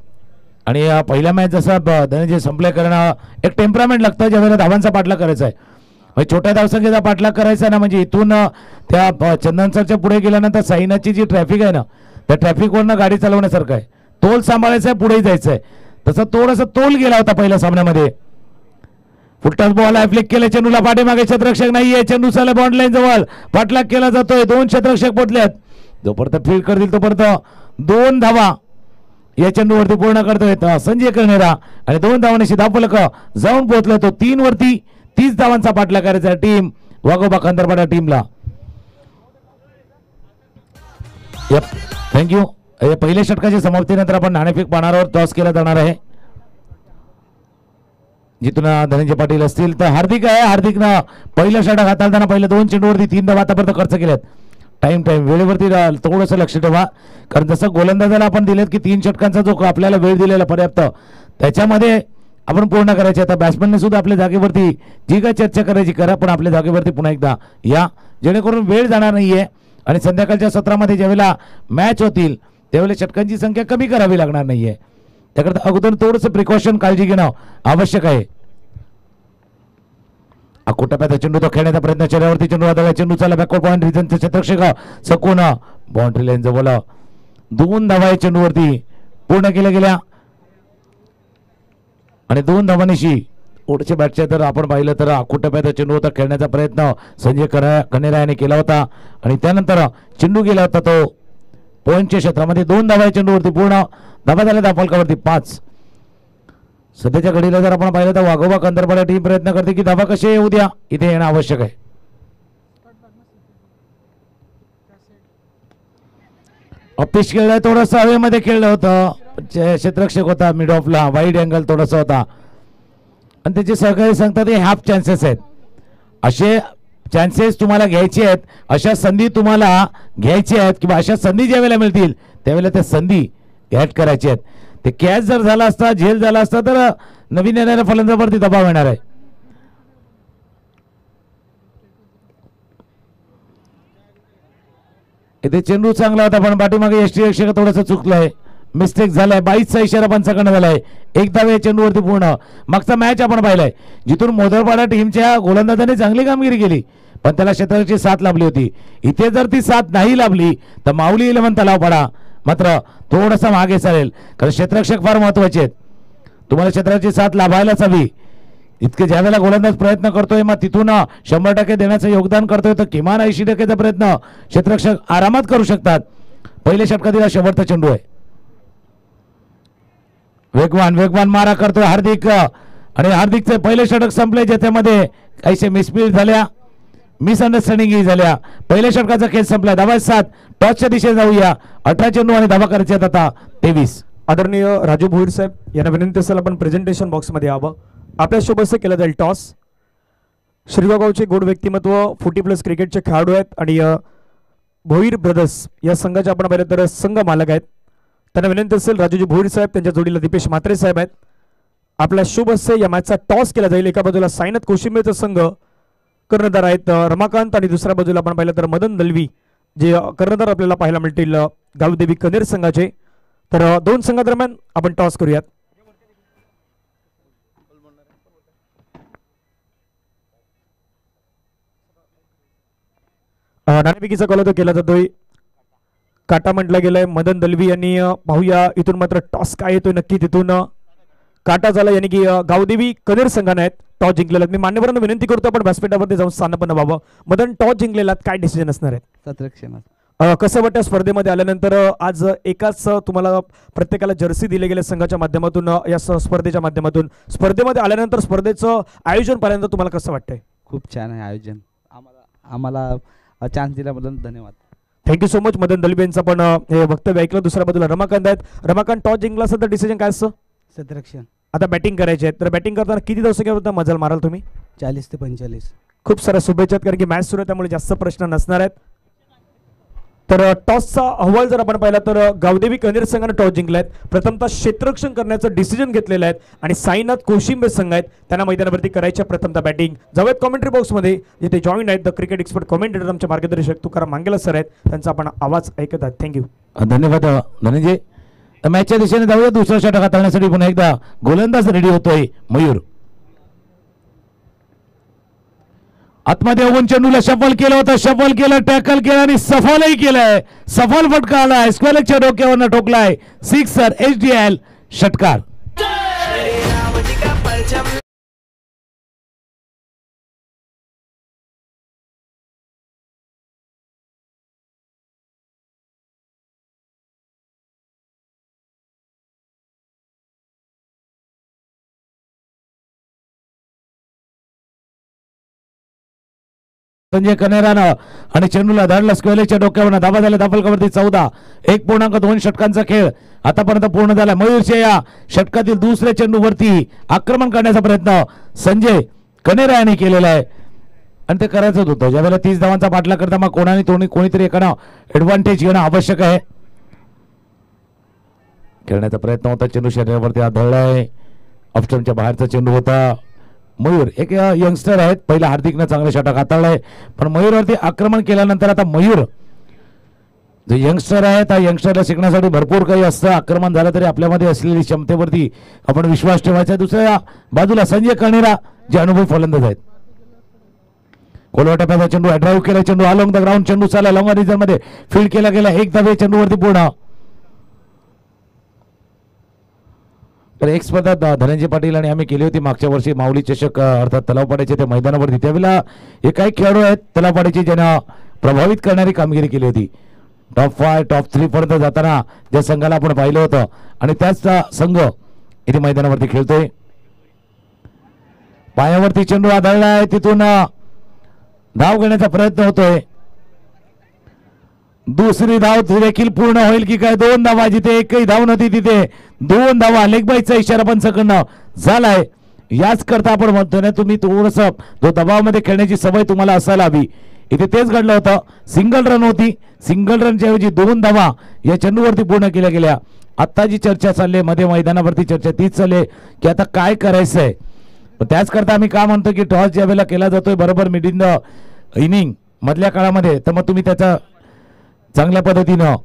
Speaker 3: आणि पहिला मॅच जसा धनंजय संपले करणं एक टेम्परामेंट लागतं ज्यावेळेला धावांचा पाठलाग करायचा आहे. छोट्या धावसंख्येचा पाठलाग करायचा ना म्हणजे इथून त्या चंदनसरच्या पुढे गेल्यानंतर साईनाची जी ट्रॅफिक आहे ना त्या ट्रॅफिकवरनं गाडी चालवण्यासारखं आहे. तोल सांभाळायचा आहे, पुढे जायचं आहे. तसं थोडासा तोल गेला होता पहिल्या सामन्यामध्ये. फुलटॉस बॉल आहे, फ्लिक केलं चेंडूला, पाठीमागे क्षेत्ररक्षक नाहीये, चेंडू चालला बॉन्ड लाईन जवळ, पाठलाग केला जातोय, 2 क्षेत्ररक्षक पोहोचलेत. जोपर्यंत फील्ड करतील तोपर्यंत 2 धावा या चेंडूवरती पूर्ण करतोय संजय कर्णेरा आणि 2 धावांशी धावफलक जाऊन पोहोचला. तो 3 वरती 30 धावांचा पाठलाग करायचा टीम वाघोबा खंदरपाडा टीमला. थँक्यू. पहिल्या षटकाच्या समाप्तीनंतर आपण नाणेफेक पानावर टॉस केला जाणार आहे. जिथून धनंजय पाटील असतील तर हार्दिक आहे. हार्दिकनं पहिलं षटक हाताळताना पहिल्या 2 चेंडूवरती 3 धावा आतापर्यंत खर्च केल्यात. टाइम वेळेवरती थोडंसं लक्ष ठेवा कारण जसं गोलंदाजाला आपण दिलेत की 3 षटकांचा जो आपल्याला वेळ दिलेला पर्याप्त त्याच्यामध्ये आपण पूर्ण करायचे. आता बॅट्समॅनने सुद्धा आपल्या जागेवरती जी काय चर्चा करायची करा पण आपल्या जागेवरती पुन्हा एकदा या जेणेकरून वेळ जाणार नाहीये आणि संध्याकाळच्या सत्रामध्ये ज्यावेळेला मॅच होतील त्यावेळेला षटकांची संख्या कमी करावी लागणार नाहीये. त्याकरता अगोदर थोडंसं प्रिकॉशन काळजी घेणं आवश्यक आहे. अकोटाप्यात चेंडू तो खेळण्याचा प्रयत्न चेहऱ्यावरती चेंडू आदळला, चेंडू चालला बॅकवर्ड पॉईंट रिजनचे क्षेत्ररक्षक सकून बाउंड्री लाईन जवळ 2 धावा या चेंडूवरती पूर्ण केल्या गेल्या आणि 2 धावांनीशी पुढच्या बॅटच्या जर आपण पाहिलं तर अकोटाप्यात चेंडू होता खेळण्याचा प्रयत्न संजय कनेरा याने केला होता आणि त्यानंतर चेंडू गेला होता तो पॉईंटच्या क्षेत्रामध्ये. 2 धावा या चेंडूवरती पूर्ण धावा झाल्या धावफलकावरती 5. सध्याच्या घडीला जर आपण पाहिलं तर वाघोबा कंदरपाडा टीम प्रयत्न करते की धावा कसे येऊ द्या, इथे येणं आवश्यक आहे. ऑफिस खेळलं थोडंसं हवेमध्ये खेळलं होतं, क्षेत्ररक्षक होता मिड ऑफला, वाईड अँगल थोडासा होता आणि त्याचे सहकारी सांगतात हे हाफ चान्सेस आहेत. असे चान्सेस तुम्हाला घ्यायचे आहेत, अशा संधी तुम्हाला घ्यायच्या आहेत किंवा अशा संधी ज्या वेळेला मिळतील त्यावेळेला त्या संधी ऍड करायच्या आहेत. ते कॅच जर झाला असता, झेल झाला असता तर नवीन येणाऱ्या फलंदाजावरती दबाव येणार आहे. इथे चेंडू चांगला होता पण पाठीमागे यष्टीरक्षक थोडंसं चुकलंय, मिस्टेक झालाय. 22चा इशारा पंचाकडनं झालाय. एक धाव या चेंडूवरती पूर्ण. मागचा मॅच आपण पाहिलाय जिथून मोदरपाडा टीमच्या गोलंदाजाने चांगली कामगिरी केली पण त्याला क्षेत्राची साथ लाभली होती. इथे जर ती साथ नाही लाभली तर माऊली 11 तलावपाडा मात्र थोडासा मागे चालेल कारण क्षेत्ररक्षक फार महत्वाचे आहेत. तुम्हाला क्षेत्राची साथ लाभायलाच हवी. इतके ज्यावेळेला गोलंदाज प्रयत्न करतोय मग तिथून 100% देण्याचं योगदान करतोय तर किमान 80%चा प्रयत्न क्षेत्ररक्षक आरामात करू शकतात. पहिल्या षटकातील शेवटचा चेंडू आहे. वेगवान मारा करतोय हार्दिक आणि हार्दिकचे पहिले षटक संपले ज्याच्यामध्ये काहीशे मिसफील्ड झाल्या, मिसअंडरस्टँडिंग झाल्या. पहिल्या षटकाचा खेळ संपला. धावा 7. टॉसच्या दिशेने जाऊया. 18 चेंडू आणि धावा करायचे आहेत आता 23.
Speaker 1: आदरणीय राजू भोईर साहेब यांना विनंती असेल आपण प्रेझेंटेशन बॉक्समध्ये यावं. आपल्या सोबत केलं जाईल टॉस. श्रीगावचे गोड व्यक्तिमत्व 40+ क्रिकेटचे खेळाडू आहेत आणि भोईर ब्रदर्स या संघाचे आपण पाहिलं तर संघ मालक आहेत. त्यांना विनंती असेल राजूजी भोईर साहेब त्यांच्या जोडीला दीपेश म्हात्रे साहेब आहेत. आपल्या शुभ हस्ते या मॅचचा टॉस केला जाईल. एका बाजूला साईनाथ कोशिंबीरचा संघ कर्णधार आहेत रमाकांत आणि दुसऱ्या बाजूला आपण पाहिलं तर मदन दलवी जे कर्णधार आपल्याला पाहायला मिळतील गावदेवी कनेर संघाचे. तर 2 संघादरम्यान आपण टॉस करूयात. नाणेफेकीचा कॉल तो केला जातोय. काटा म्हटला गेलाय मदन दलवी यांनी. पाहूया इथून मात्र टॉस काय येतोय नक्की. तिथून काटा झाला, यानी की गावदेवी कनेर संघाने आहेत टॉस जिंकलेला. मी मान्यवरांना विनंती करतो आपण व्यासपीठावरती जाऊन स्थानपन्न व्हावं. मदन, टॉस जिंकलेला काय डिसिजन असणार आहे?
Speaker 4: सत्रक्षण
Speaker 1: कसं वाटतं स्पर्धेमध्ये आल्यानंतर? आज एकाच तुम्हाला प्रत्येकाला जर्सी दिले गेले संघाच्या माध्यमातून, या स्पर्धेच्या माध्यमातून. स्पर्धेमध्ये आल्यानंतर स्पर्धेचं आयोजन पाहिल्यानंतर तुम्हाला कसं वाटतंय?
Speaker 4: खूप छान आहे आयोजन. आम्हाला चान्स दिल्याबद्दल धन्यवाद.
Speaker 1: Thank you so much. Madan Dalbe यांचं पण हे वक्तव्य ऐकलं. दुसऱ्या बाजूला रमाकांत आहेत. रमाकांत, टॉस जिंकला असेल तर डिसिजन काय असतं?
Speaker 4: सत्रक्षण.
Speaker 1: आता बॅटिंग करायची आहे, तर बॅटिंग करताना किती दर्शक मजल माराल तुम्ही?
Speaker 4: 40 ते 45. खूप
Speaker 1: साऱ्या शुभेच्छा, कारण की मॅच सुरू आहे त्यामुळे जास्त प्रश्न नसणार आहेत. तर टॉसचा अहवाल जर आपण पाहिला तर गावदेवी कनेर संघाने टॉस जिंकलाय. प्रथमतः क्षेत्ररक्षण करण्याचं डिसिजन घेतलेलं आहे आणि साईनाथ कोशिंबे संघ आहेत, त्यांना मैदानावरती करायच्या प्रथमतः बॅटिंग. जाऊयात कॉमेंट्री बॉक्समध्ये, जिथे जॉईन आहेत द क्रिकेट एक्सपर्ट कॉमेंटेटर आमचे मार्गदर्शक तुकाराम मांगेला सर आहेत, त्यांचा आपण आवाज ऐकत आहात. थँक्यू.
Speaker 3: धन्यवाद धनंजय. मॅचच्या दिशेने जाऊया. दुसरा षटक हाताळण्यासाठी पुन्हा एकदा गोलंदाज रेडी होतोय मयूर. आतमध्ये येऊन चेंडूला शफल केलं होतं, शफल केलं, टॅकल केलं आणि सफलही केलंय. सफल फटका आलाय, स्क्वेअरच्या डोक्यावरनं ठोकलाय. सिक्सर, HDL षटकार. संजय कनेरानं आणि चेंडूला धाडला, स्क्वेअरच्या डोक्यावर धाबा झाला. धाफलकावरती 14, 1.2 षटकांचा खेळ आतापर्यंत पूर्ण झाला. मयूरच्या या षटकातील दुसऱ्या चेंडूवरती आक्रमण करण्याचा प्रयत्न संजय कनेरा यांनी केलेला आहे आणि ते करायचंच होतं. ज्यावेळेला 30 धावांचा पाठला करता मग कोणीतरी एकानं ऍडव्हान्टेज घेणं आवश्यक आहे. खेळण्याचा प्रयत्न होता, चेंडू शरीरावरती आदळलाय. ऑफस्टंपच्या बाहेरचा चेंडू होता. मयूर एक यंगस्टर आहेत, पहिला हार्दिकनं चांगलं षटक हाताळलंय, पण मयूरवरती आक्रमण केल्यानंतर आता मयूर जो यंगस्टर आहे त्या यंगस्टरला शिकण्यासाठी भरपूर काही असतं. आक्रमण झालं तरी आपल्यामध्ये असलेली क्षमतेवरती आपण विश्वास ठेवायचा. दुसऱ्या बाजूला संजय कनेरा जे अनुभवी फलंदाज आहेत. कोलवाट्याचा चेंडू ड्राईव्ह केला, चेंडू अलॉंग द ग्राउंड, चेंडू चालला लॉंग रिजन मध्ये फील्ड केला गेला. एक धावे चेंडूवरती पूर्ण. तर एक स्पर्धा धनंजय पाटील आणि आम्ही केली होती मागच्या वर्षी, माऊली चषक अर्थात तलावपाड्याचे ते मैदानावरती. त्यावेळेला एकाही खेळाडू आहेत तलावपाड्याची ज्यांना प्रभावित करणारी कामगिरी केली होती. टॉप 5 टॉप 3 पर्यंत जाताना ज्या संघाला आपण पाहिलं होतं आणि त्याच संघ इथे मैदानावरती खेळतोय. पायावरती चेंडू आदळला आहे, तिथून धाव घेण्याचा प्रयत्न होतोय. दुसरी धाव देखील पूर्ण होईल की काय? 2 धावा, जिथे एकही धाव नव्हती तिथे 2 धावा. लेगबाईचा इशारा पंचाकडनं झालाय. याच करता आपण म्हणतोय ना, तुम्ही थोडस जो दबावामध्ये खेळण्याची सवय तुम्हाला असायला हवी. इथे तेच घडलं होतं. सिंगल रन होती, सिंगल रनच्या ऐवजी 2 धावा या चेंडूवरती पूर्ण केल्या गेल्या. आता जी चर्चा चालली मध्ये मैदानावरती चर्चा तीच चालली की आता काय करायचंय. त्याच करता आम्ही काय म्हणतो की टॉस ज्या वेळेला केला जातोय बरोबर मिड इन द इनिंग मधल्या काळामध्ये, तर मग तुम्ही त्याचा चांगल्या पद्धतीनं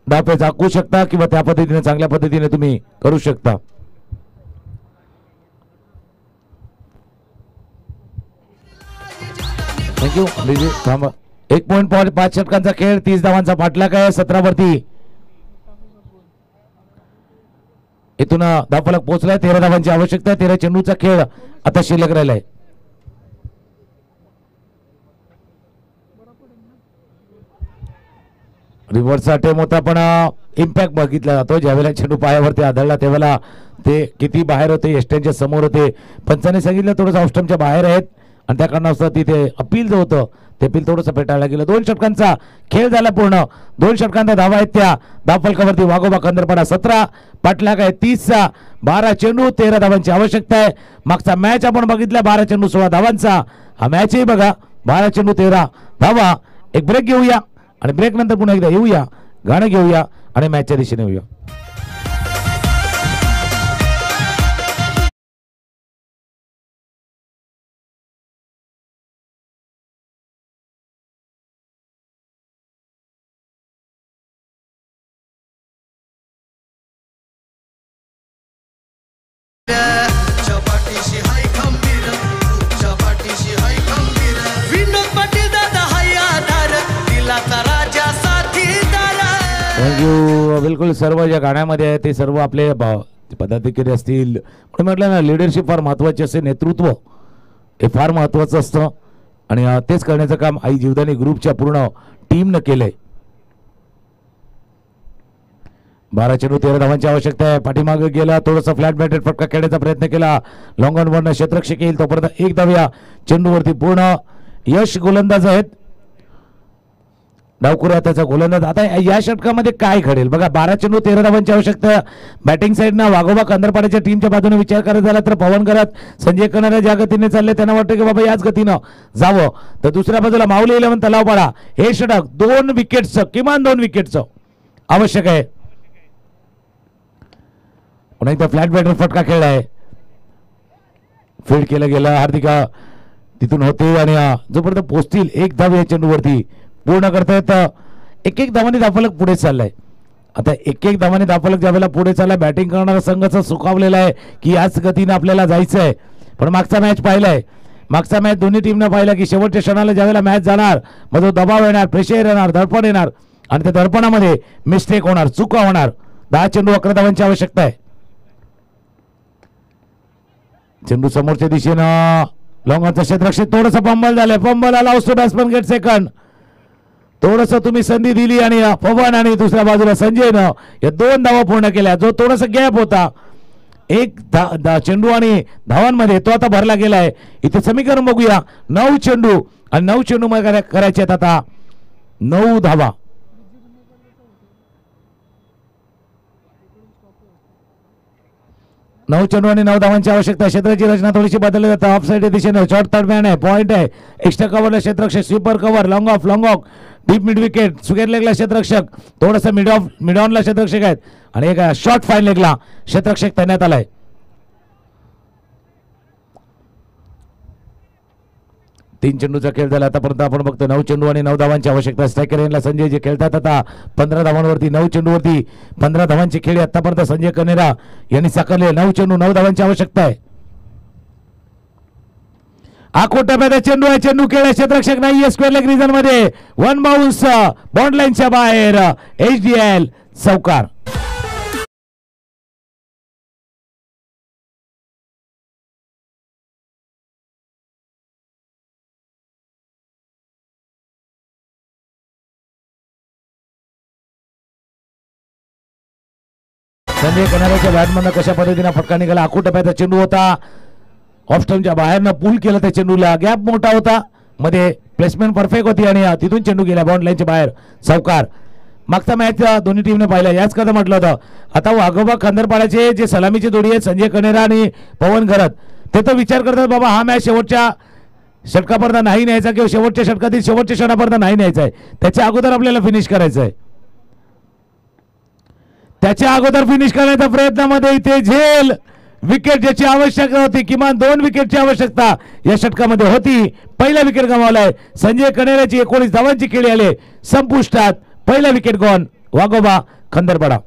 Speaker 3: डाव झाकू शकता किंवा त्या पद्धतीने चांगल्या पद्धतीने तुम्ही करू शकता. थँक्यू. 1.5 षटकांचा खेळ, 30 धावांचा पाठलाग आहे. 17 वरती इथून धावफलक पोहोचलाय. 13 धावांची आवश्यकता आहे. 13 चेंडूचा खेळ आता शिल्लक राहिलाय. रिव्हर्सचा अटेम्प्ट होता पण इम्पॅक्ट बघितला जातो. ज्यावेळेला चेंडू पायावरती आदळला त्यावेळेला ते किती बाहेर होते, एस्टेनच्या समोर होते. पंचाने सांगितलं थोडंसं ऑफस्टंपच्या बाहेर आहेत आणि त्या कारणास्तव तिथे अपील जो होतं ते अपील थोडंसं फेटाळलं गेलं. 2 षटकांचा खेळ झाला पूर्ण. 2 षटकांचा धावा आहेत त्या धावफलकावरती. वाघोबा कंदरपाडा 17, पाठलाग आहे 30चा. 12 चेंडू 13 धावांची आवश्यकता आहे. मागचा मॅच आपण बघितला 12 चेंडू 16 धावांचा. हा मॅचही बघा 12 चेंडू 13 धावा. एक ब्रेक घेऊया आणि ब्रेक नंतर पुन्हा एकदा येऊया, गाणं घेऊया आणि मॅचच्या दिशेने येऊया.
Speaker 2: चपाटीशी हाय खंबीर, चपाटीशी हाय खंबीर. विनोद पाटील दादा हाय आधार, दिलाचा राजा साथीदार.
Speaker 3: थँक्यू. बिलकुल सर्व ज्या गाण्यामध्ये आहे ते सर्व आपले पदाधिकारी असतील, पण म्हटलं ना लिडरशिप फार महत्त्वाची असते, नेतृत्व हे फार महत्त्वाचं असतं आणि तेच करण्याचं काम आई जीवदानी ग्रुपच्या पूर्ण टीमनं केलंय. 12 चेंडू 13 धावांची आवश्यकता आहे. पाठीमागे गेला, थोडासा फ्लॅट बॅटेड फटका खेळण्याचा प्रयत्न केला, लॉंग ऑन वरनं क्षेत्ररक्षक येईल तोपर्यंत एक धाव या चेंडूवरती. पूर्ण यश गोलंदाज आहेत, डावकुरा त्याचा गोलंदाज. आता या षटकामध्ये काय घडेल बघा. 12 चेंडू 13 धावांची आवश्यकता. बॅटिंग साईडनं वाघोबा कंदरपाड्याच्या टीमच्या बाजूने विचार करत झाला तर पवन करत संजय कणारे ज्या गतीने चालले त्यांना वाटतं की बाबा याच गतीनं जावं. तर दुसऱ्या बाजूला माऊली 11 तलावपाडा. हे षटक 2 विकेटचं, किमान 2 विकेटचं आवश्यक आहे. पुन्हा एकदा फ्लॅट बॅटर फटका खेळलाय, फील्ड केलं गेलं. हार्दिका तिथून होते आणि जोपर्यंत पोचतील एक धाव या चेंडूवरती पूर्ण करतायत. एक धावांनी धावफलक पुढे चाललाय. आता एक धावांनी धावफलक ज्यावेळेला पुढे चाललाय, बॅटिंग करणारा संघाचा सुखावलेला आहे की याच गतीने आपल्याला जायचं आहे. पण मागचा मॅच पाहिलाय, मागचा मॅच दोन्ही टीमनं पाहिला की शेवटच्या क्षणाला ज्यावेळेला मॅच जाणार मग जो दबाव येणार, प्रेशर येणार, दडपण येणार आणि त्या दडपणामध्ये मिस्टेक होणार, चुका होणार. 10 चेंडू 11 धावांची आवश्यकता आहे. चेंडू समोरच्या दिशेनं लॉंगॉनचं क्षेत्ररक्षक थोडंसं पंबल झालंय. पंबल आला असतो बॅट्समन गेट सेकंड. थोडंसं तुम्ही संधी दिली आणि पवन आणि दुसऱ्या बाजूला संजयनं या 2 धावा पूर्ण केल्या. जो थोडासा गॅप होता एक चेंडू आणि धावांमध्ये तो आता भरला गेलाय. इथे समीकरण बघूया. 9 चेंडू आणि 9 चेंडू करायचे आहेत आता 9 धावा. 9 चेंडू आणि 9 धावांची आवश्यकता. क्षेत्राची रचना थोडीशी बदलली जाते. ऑफ साईड दिशेने शॉर्ट थर्ड मॅन आहे, पॉइंट आहे, एक्स्ट्रा कव्हरला क्षेत्ररक्षक, sweeper cover, long off deep mid wicket, सुगेर लेगला क्षेत्ररक्षक, थोडासा मिड ऑनला क्षेत्ररक्षक आहेत आणि एक शॉर्ट फाईन लेगला क्षेत्ररक्षक तैनात आलाय. तीन चेंडूचा खेळ झाला आतापर्यंत. आपण बघतो 9 चेंडू आणि 9 धावांची आवश्यकता. स्ट्रायकर एंडला संजय जे खेळतात आता 15 धावांवरती. 9 चेंडूवरती 15 धावांची खेळी आतापर्यंत संजय कनेरा यांनी साकारले. 9 चेंडू 9 धावांची आवश्यकता आहे. आकोटाप्याचा चेंडू आहे, चेंडू खेळ क्षेत्ररक्षक नाही स्क्वेअर लेग रिजन मध्ये. 1 बाउन्स बॉन्ड लाईनच्या बाहेर. HDL चौकार. संजय कनाऱ्याच्या बॅटमधनं कशा पद्धतीने फटका निघाला. आकोटाप्याचा चेंडू होता, ऑफ स्टंपच्या बाहेरनं पुल केलं त्या चेंडूला. गॅप मोठा होता, मध्ये प्लेसमेंट परफेक्ट होती आणि तिथून चेंडू गेला बॉन्ड लाईनच्या बाहेर. चौकार. मागचा मॅच दोन्ही टीमने पाहिला. याच करता म्हटलं होतं. आता वाघोबा खंदरपाड्याचे जे सलामीचे जोडी आहेत संजय कनेरा आणि पवन घरत, ते तर विचार करतात बाबा हा मॅच शेवटच्या षटकापर्यंत नाही न्यायचा किंवा शेवटच्या षटकातील शेवटच्या क्षणापर्यंत नाही न्यायचा आहे. त्याच्या अगोदर आपल्याला फिनिश करायचं आहे. त्याच्या अगोदर फिनिश करण्याच्या प्रयत्नामध्ये इथे झेल विकेट ज्याची आवश्यकता होती, किमान 2 विकेटची आवश्यकता या षटकामध्ये होती. पहिला विकेट गमावलाय. संजय कनेराची 19 धावांची खेळी आले संपुष्टात. पहिला विकेट गॉन वाघोबा खंदरपाडा.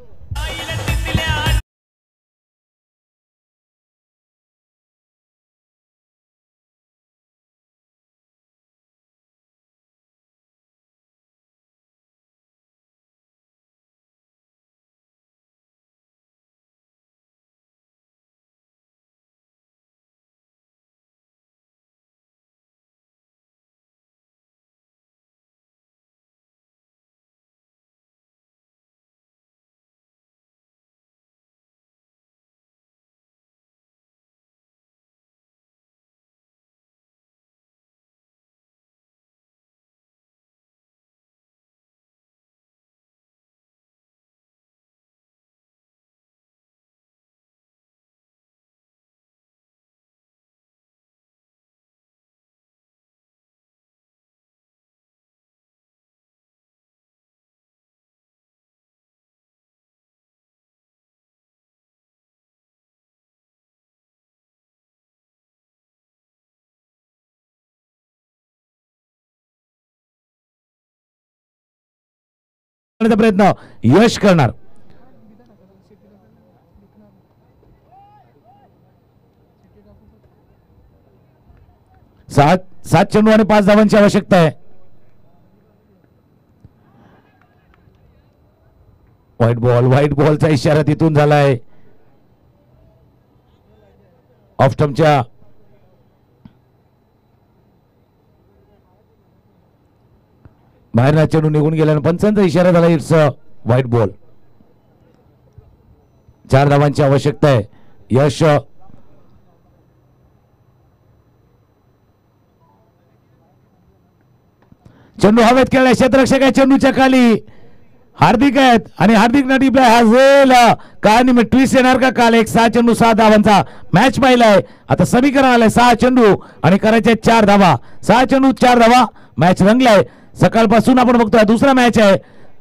Speaker 3: प्रयत्न यश करणार. सात चेंडू आणि 5 धावांची आवश्यकता आहे. व्हाईट बॉलचा इशारा तिथून झालाय. ऑफ स्टंपच्या बाहेरचा चेंडू निघून गेल्याने पंचांचा इशारा झाला. It's a white ball. 4 धावांची आवश्यकता आहे. यश चेंडू हवेत खेळलाय. क्षेत्ररक्षक आहे चेंडूच्या खाली. हार्दिक आहेत आणि हार्दिक नटी प्ले हाजेल काय नाही ट्विस्ट येणार का? काल एक 6 चेंडू 6 धावांचा मॅच पाहिलाय. आता समीकरण आलंय 6 चेंडू आणि करायचे 4 धावा. 6 चेंडू 4 धावा. मॅच रंगलाय. सकाळपासून आपण बघतोय दुसरा मॅच आहे.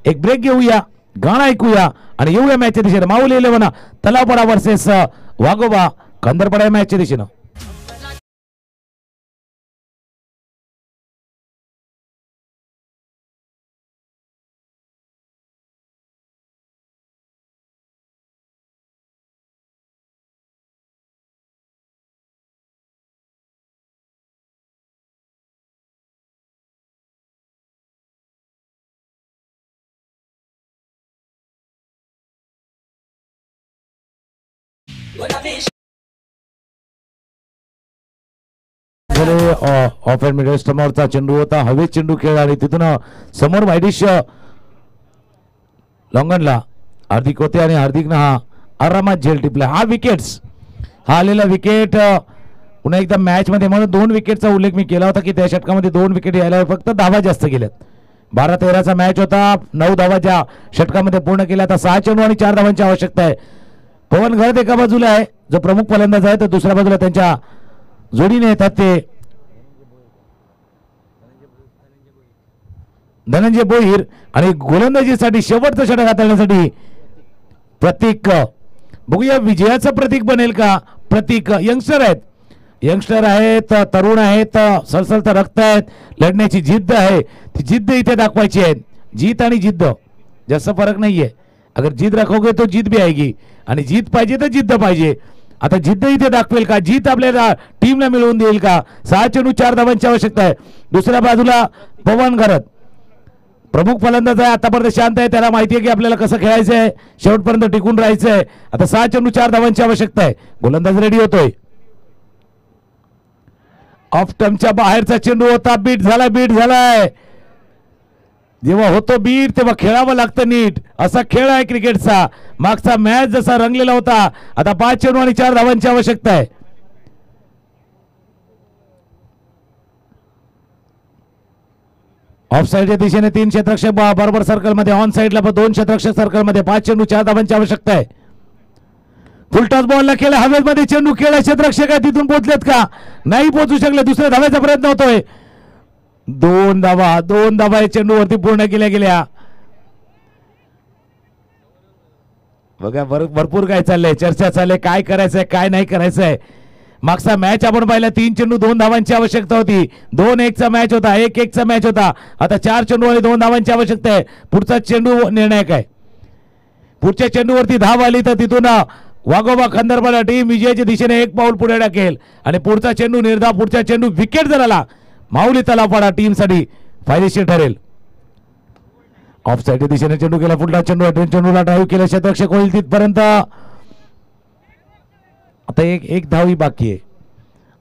Speaker 3: एक ब्रेक घेऊया, गाणं ऐकूया आणि येऊया मॅचच्या दिशेने. माऊली 11 तलावपाडा वर्सेस वाघोबा खंदरपाडा मॅचच्या दिशेनं. ऑफ अँड मिडल स्टंपवरचा चेंडू होता. हवेत चेंडू खेळला आणि तिथून समोर वाईडिश लॉंगनला हार्दिक होते आणि हार्दिकनं हा आरामात झेल टिपला. हा विकेट्स हा आलेला विकेट पुन्हा एकदा मॅच मध्ये म्हणून 2 विकेटचा उल्लेख मी केला होता की त्या षटकामध्ये 2 विकेट यायला फक्त धावा जास्त गेल्यात. 12-13चा मॅच होता. 9 धावाच्या षटकामध्ये पूर्ण केल्या. आता 6 चेंडू आणि 4 धावांची आवश्यकता आहे. पवन घरत एका बाजूला आहे जो प्रमुख फलंदाज आहे, तर दुसऱ्या बाजूला त्यांच्या जोडीने येतात ते धनंजय भोईर आणि गोलंदाजीसाठी शेवटचं षटक हाताळण्यासाठी प्रतीक. बघूया विजयाचं प्रतीक बनेल का? प्रतीक यंगस्टर आहेत, तरुण आहेत, सळसळतं रक्त आहेत, लढण्याची जिद्द आहे. ती जिद्द इथे दाखवायची आहे. जीत आणि जिद्द जास्त फरक नाहीये. अगर जिद रखोगे तो जीत भी आएगी आणि जीत पाहिजे तर जिद्द पाहिजे. आता जिद्द इथे दाखवेल का? जीत आपल्याला टीमला मिळवून देईल का? 6 चेंडू 4 धावांची आवश्यकता आहे. दुसऱ्या बाजूला पवन घरत प्रमुख फलंदाज आहे. आतापर्यंत शांत आहे. त्याला माहिती आहे की आपल्याला कसं खेळायचं आहे, शेवटपर्यंत टिकून राहायचं आहे. आता 6 चेंडू 4 धावांची आवश्यकता आहे. गोलंदाज रेडी होतोय. ऑफ स्टंपच्या बाहेरचा चेंडू होता. बीट झालाय. जेव्हा होतो बीट तेव्हा खेळावं लागतं नीट. असा खेळ आहे क्रिकेटचा. मागचा मॅच जसा रंगलेला होता. आता 5 चेंडू आणि 4 धावांची आवश्यकता आहे. ऑफ साईडच्या दिशेने 3 क्षेत्ररक्षक बरोबर सर्कलमध्ये, ऑन साईडला 2 क्षेत्ररक्षक सर्कलमध्ये. 5 चेंडू 4 धावांची आवश्यकता आहे. फुल टॉस बॉलला खेळ हवेमध्ये चेंडू खेळ. क्षेत्ररक्षक आहे तिथून पोहोचलेत का? नाही पोहोचू शकले. दुसऱ्या धावायचा प्रयत्न होतोय. 2 धावा चेंडूवरती पूर्ण केल्या गेल्या. बघा भरपूर काय चाललंय, चर्चा चालले काय करायचंय काय नाही करायचंय. मागचा मॅच आपण पाहिला 3 चेंडू 2 धावांची आवश्यकता होती. 2-1चा मॅच होता, 1-1चा मॅच होता. आता 4 चेंडू आणि 2 धावांची आवश्यकता आहे. पुढचा चेंडू निर्णायक आहे. पुढच्या चेंडूवरती धाव आली तर तिथून वाघोबा खंदरपाडा टीम विजयाच्या दिशेने 1 पाऊल पुढे टाकेल आणि पुढचा चेंडू निर्धाव. पुढचा चेंडू विकेट झाला. माऊली तलावपाडा टीम साठी फायदेशीर ठरेल. ऑफ साईडच्या दिशेने चेंडू केला. पुढला चेंडूला ड्राईव्ह केला. क्षेत्ररक्षक होईल तिथपर्यंत. आता एक धाव ही बाकी आहे.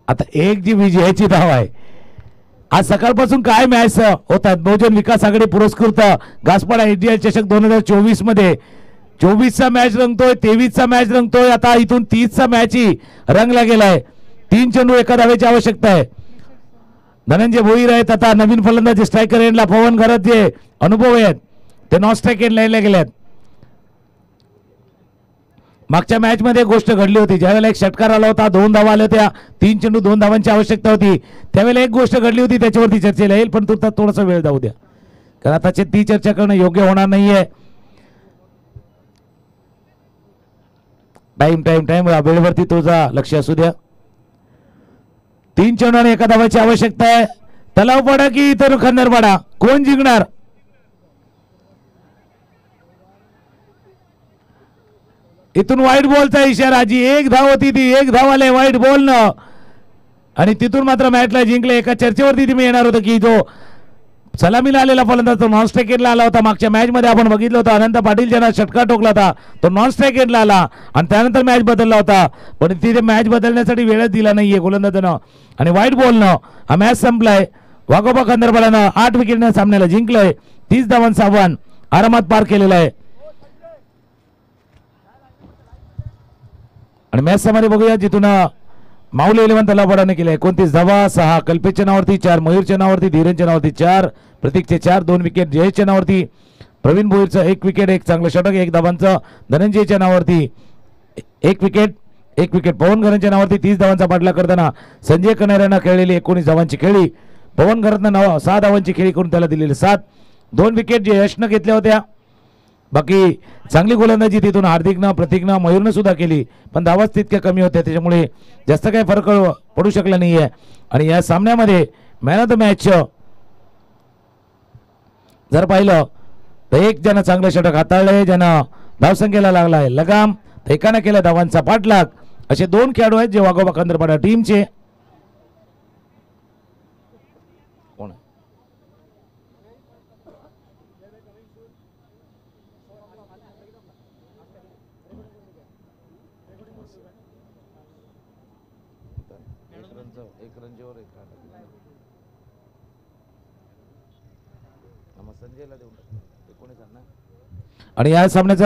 Speaker 3: आता एक जी विजयाची धाव आहे. आज सकाळपासून काय मॅच होतात. बहुजन विकास आघाडी पुरस्कृत गासपाडा एडीएल चषक 2024 मध्ये 24चा मॅच रंगतोय, 23चा मॅच रंगतोय. आता इथून 30चा मॅच ही रंगला गेलाय. 3 चेंडू 1 धावेची आवश्यकता आहे. धनंजय भोईर आहेत आता नवीन फलंदाज स्ट्रायकर एंडला. पवन घरत जे अनुभव आहेत ते नॉन स्ट्राईक एंड लाईनला गेलेत. मागच्या मॅच मध्ये गोष्ट घडली होती. ज्यावेळेला एक षटकार आला होता, 2 धावा आल्या होत्या, 3 चेंडू 2 धावांची आवश्यकता होती. त्यावेळेला एक गोष्ट घडली होती, त्याच्यावरती चर्चेला येईल, पण तुला थोडासा वेळ जाऊ द्या, कारण आताची ती चर्चा करणं योग्य होणार नाहीये. टाइम वेळेवरती तुझा लक्ष असू द्या. 3 चेंडू आणि 1 धावाची आवश्यकता आहे. तलावपाडा की इतर खंदरपाडा, कोण जिंकणार? इथून व्हाईट बॉलचा इशारा. जी 1 धाव होती ती 1 धाव आले व्हाईट बॉल न, आणि तिथून मात्र मॅचला जिंकले. एका चर्चेवरती तुम्ही येणार होतं की जो सलामीला आलेला फलंदाज तो नॉन स्ट्रायकेटला आला होता. मागच्या मॅच मध्ये आपण बघितलं होतं अनंत पाटील ज्यांना षटकार ठोकला होता तो नॉन स्ट्रायकेटला आला आणि त्यानंतर मॅच बदलला होता. पण तिथे मॅच बदलण्यासाठी वेळच दिला नाहीये गोलंदाजानं आणि वाईट बॉलनं हा मॅच संपलाय. वाघोबा खंदरबालानं 8 विकेटने सामन्याला जिंकलंय. 30 धावांचं आव्हान आरामात पार केलेलं आहे. आणि मॅच मध्ये बघूया जिथून माऊली 11 तलावाडाने केले 29 धावा. 6 कल्पेशच्या नावावरती, 4 मयूरच्या नावावरती, धीरेनच्या नावावरती 4, प्रतीकचे 4, 2 विकेट जयेशच्या नावावरती, प्रवीण भोईरचं 1 विकेट, 1 चांगलं षटक, 1 धावांचं धनंजयच्या नावावरती 1 विकेट, 1 विकेट पवन घरांच्या नावावरती. 30 धावांचा पाठला करताना संजय कनेऱ्यानं खेळलेली 19 धावांची खेळी. पवन घरातनं 6 धावांची खेळी करून त्याला दिलेली 7. 2 विकेट जे यशनं घेतल्या होत्या. बाकी चांगली गोलंदाजी तिथून हार्दिकनं, प्रतीकनं, मयूरनं सुद्धा केली पण धावाच तितक्या कमी होत्या त्याच्यामुळे जास्त काही फरक पडू शकला नाहीये. आणि या सामन्यामध्ये मॅन ऑफ द मॅच जर पाहिलं तर एक ज्यानं चांगलं षटक हाताळलंय, ज्यानं धावसंख्येला लागलाय लगाम, एकानं केला धावांचा पाठलाग, असे 2 खेळाडू आहेत जे वाघोबा खंदरपाडा टीमचे. कोण आणि या सामन्याचा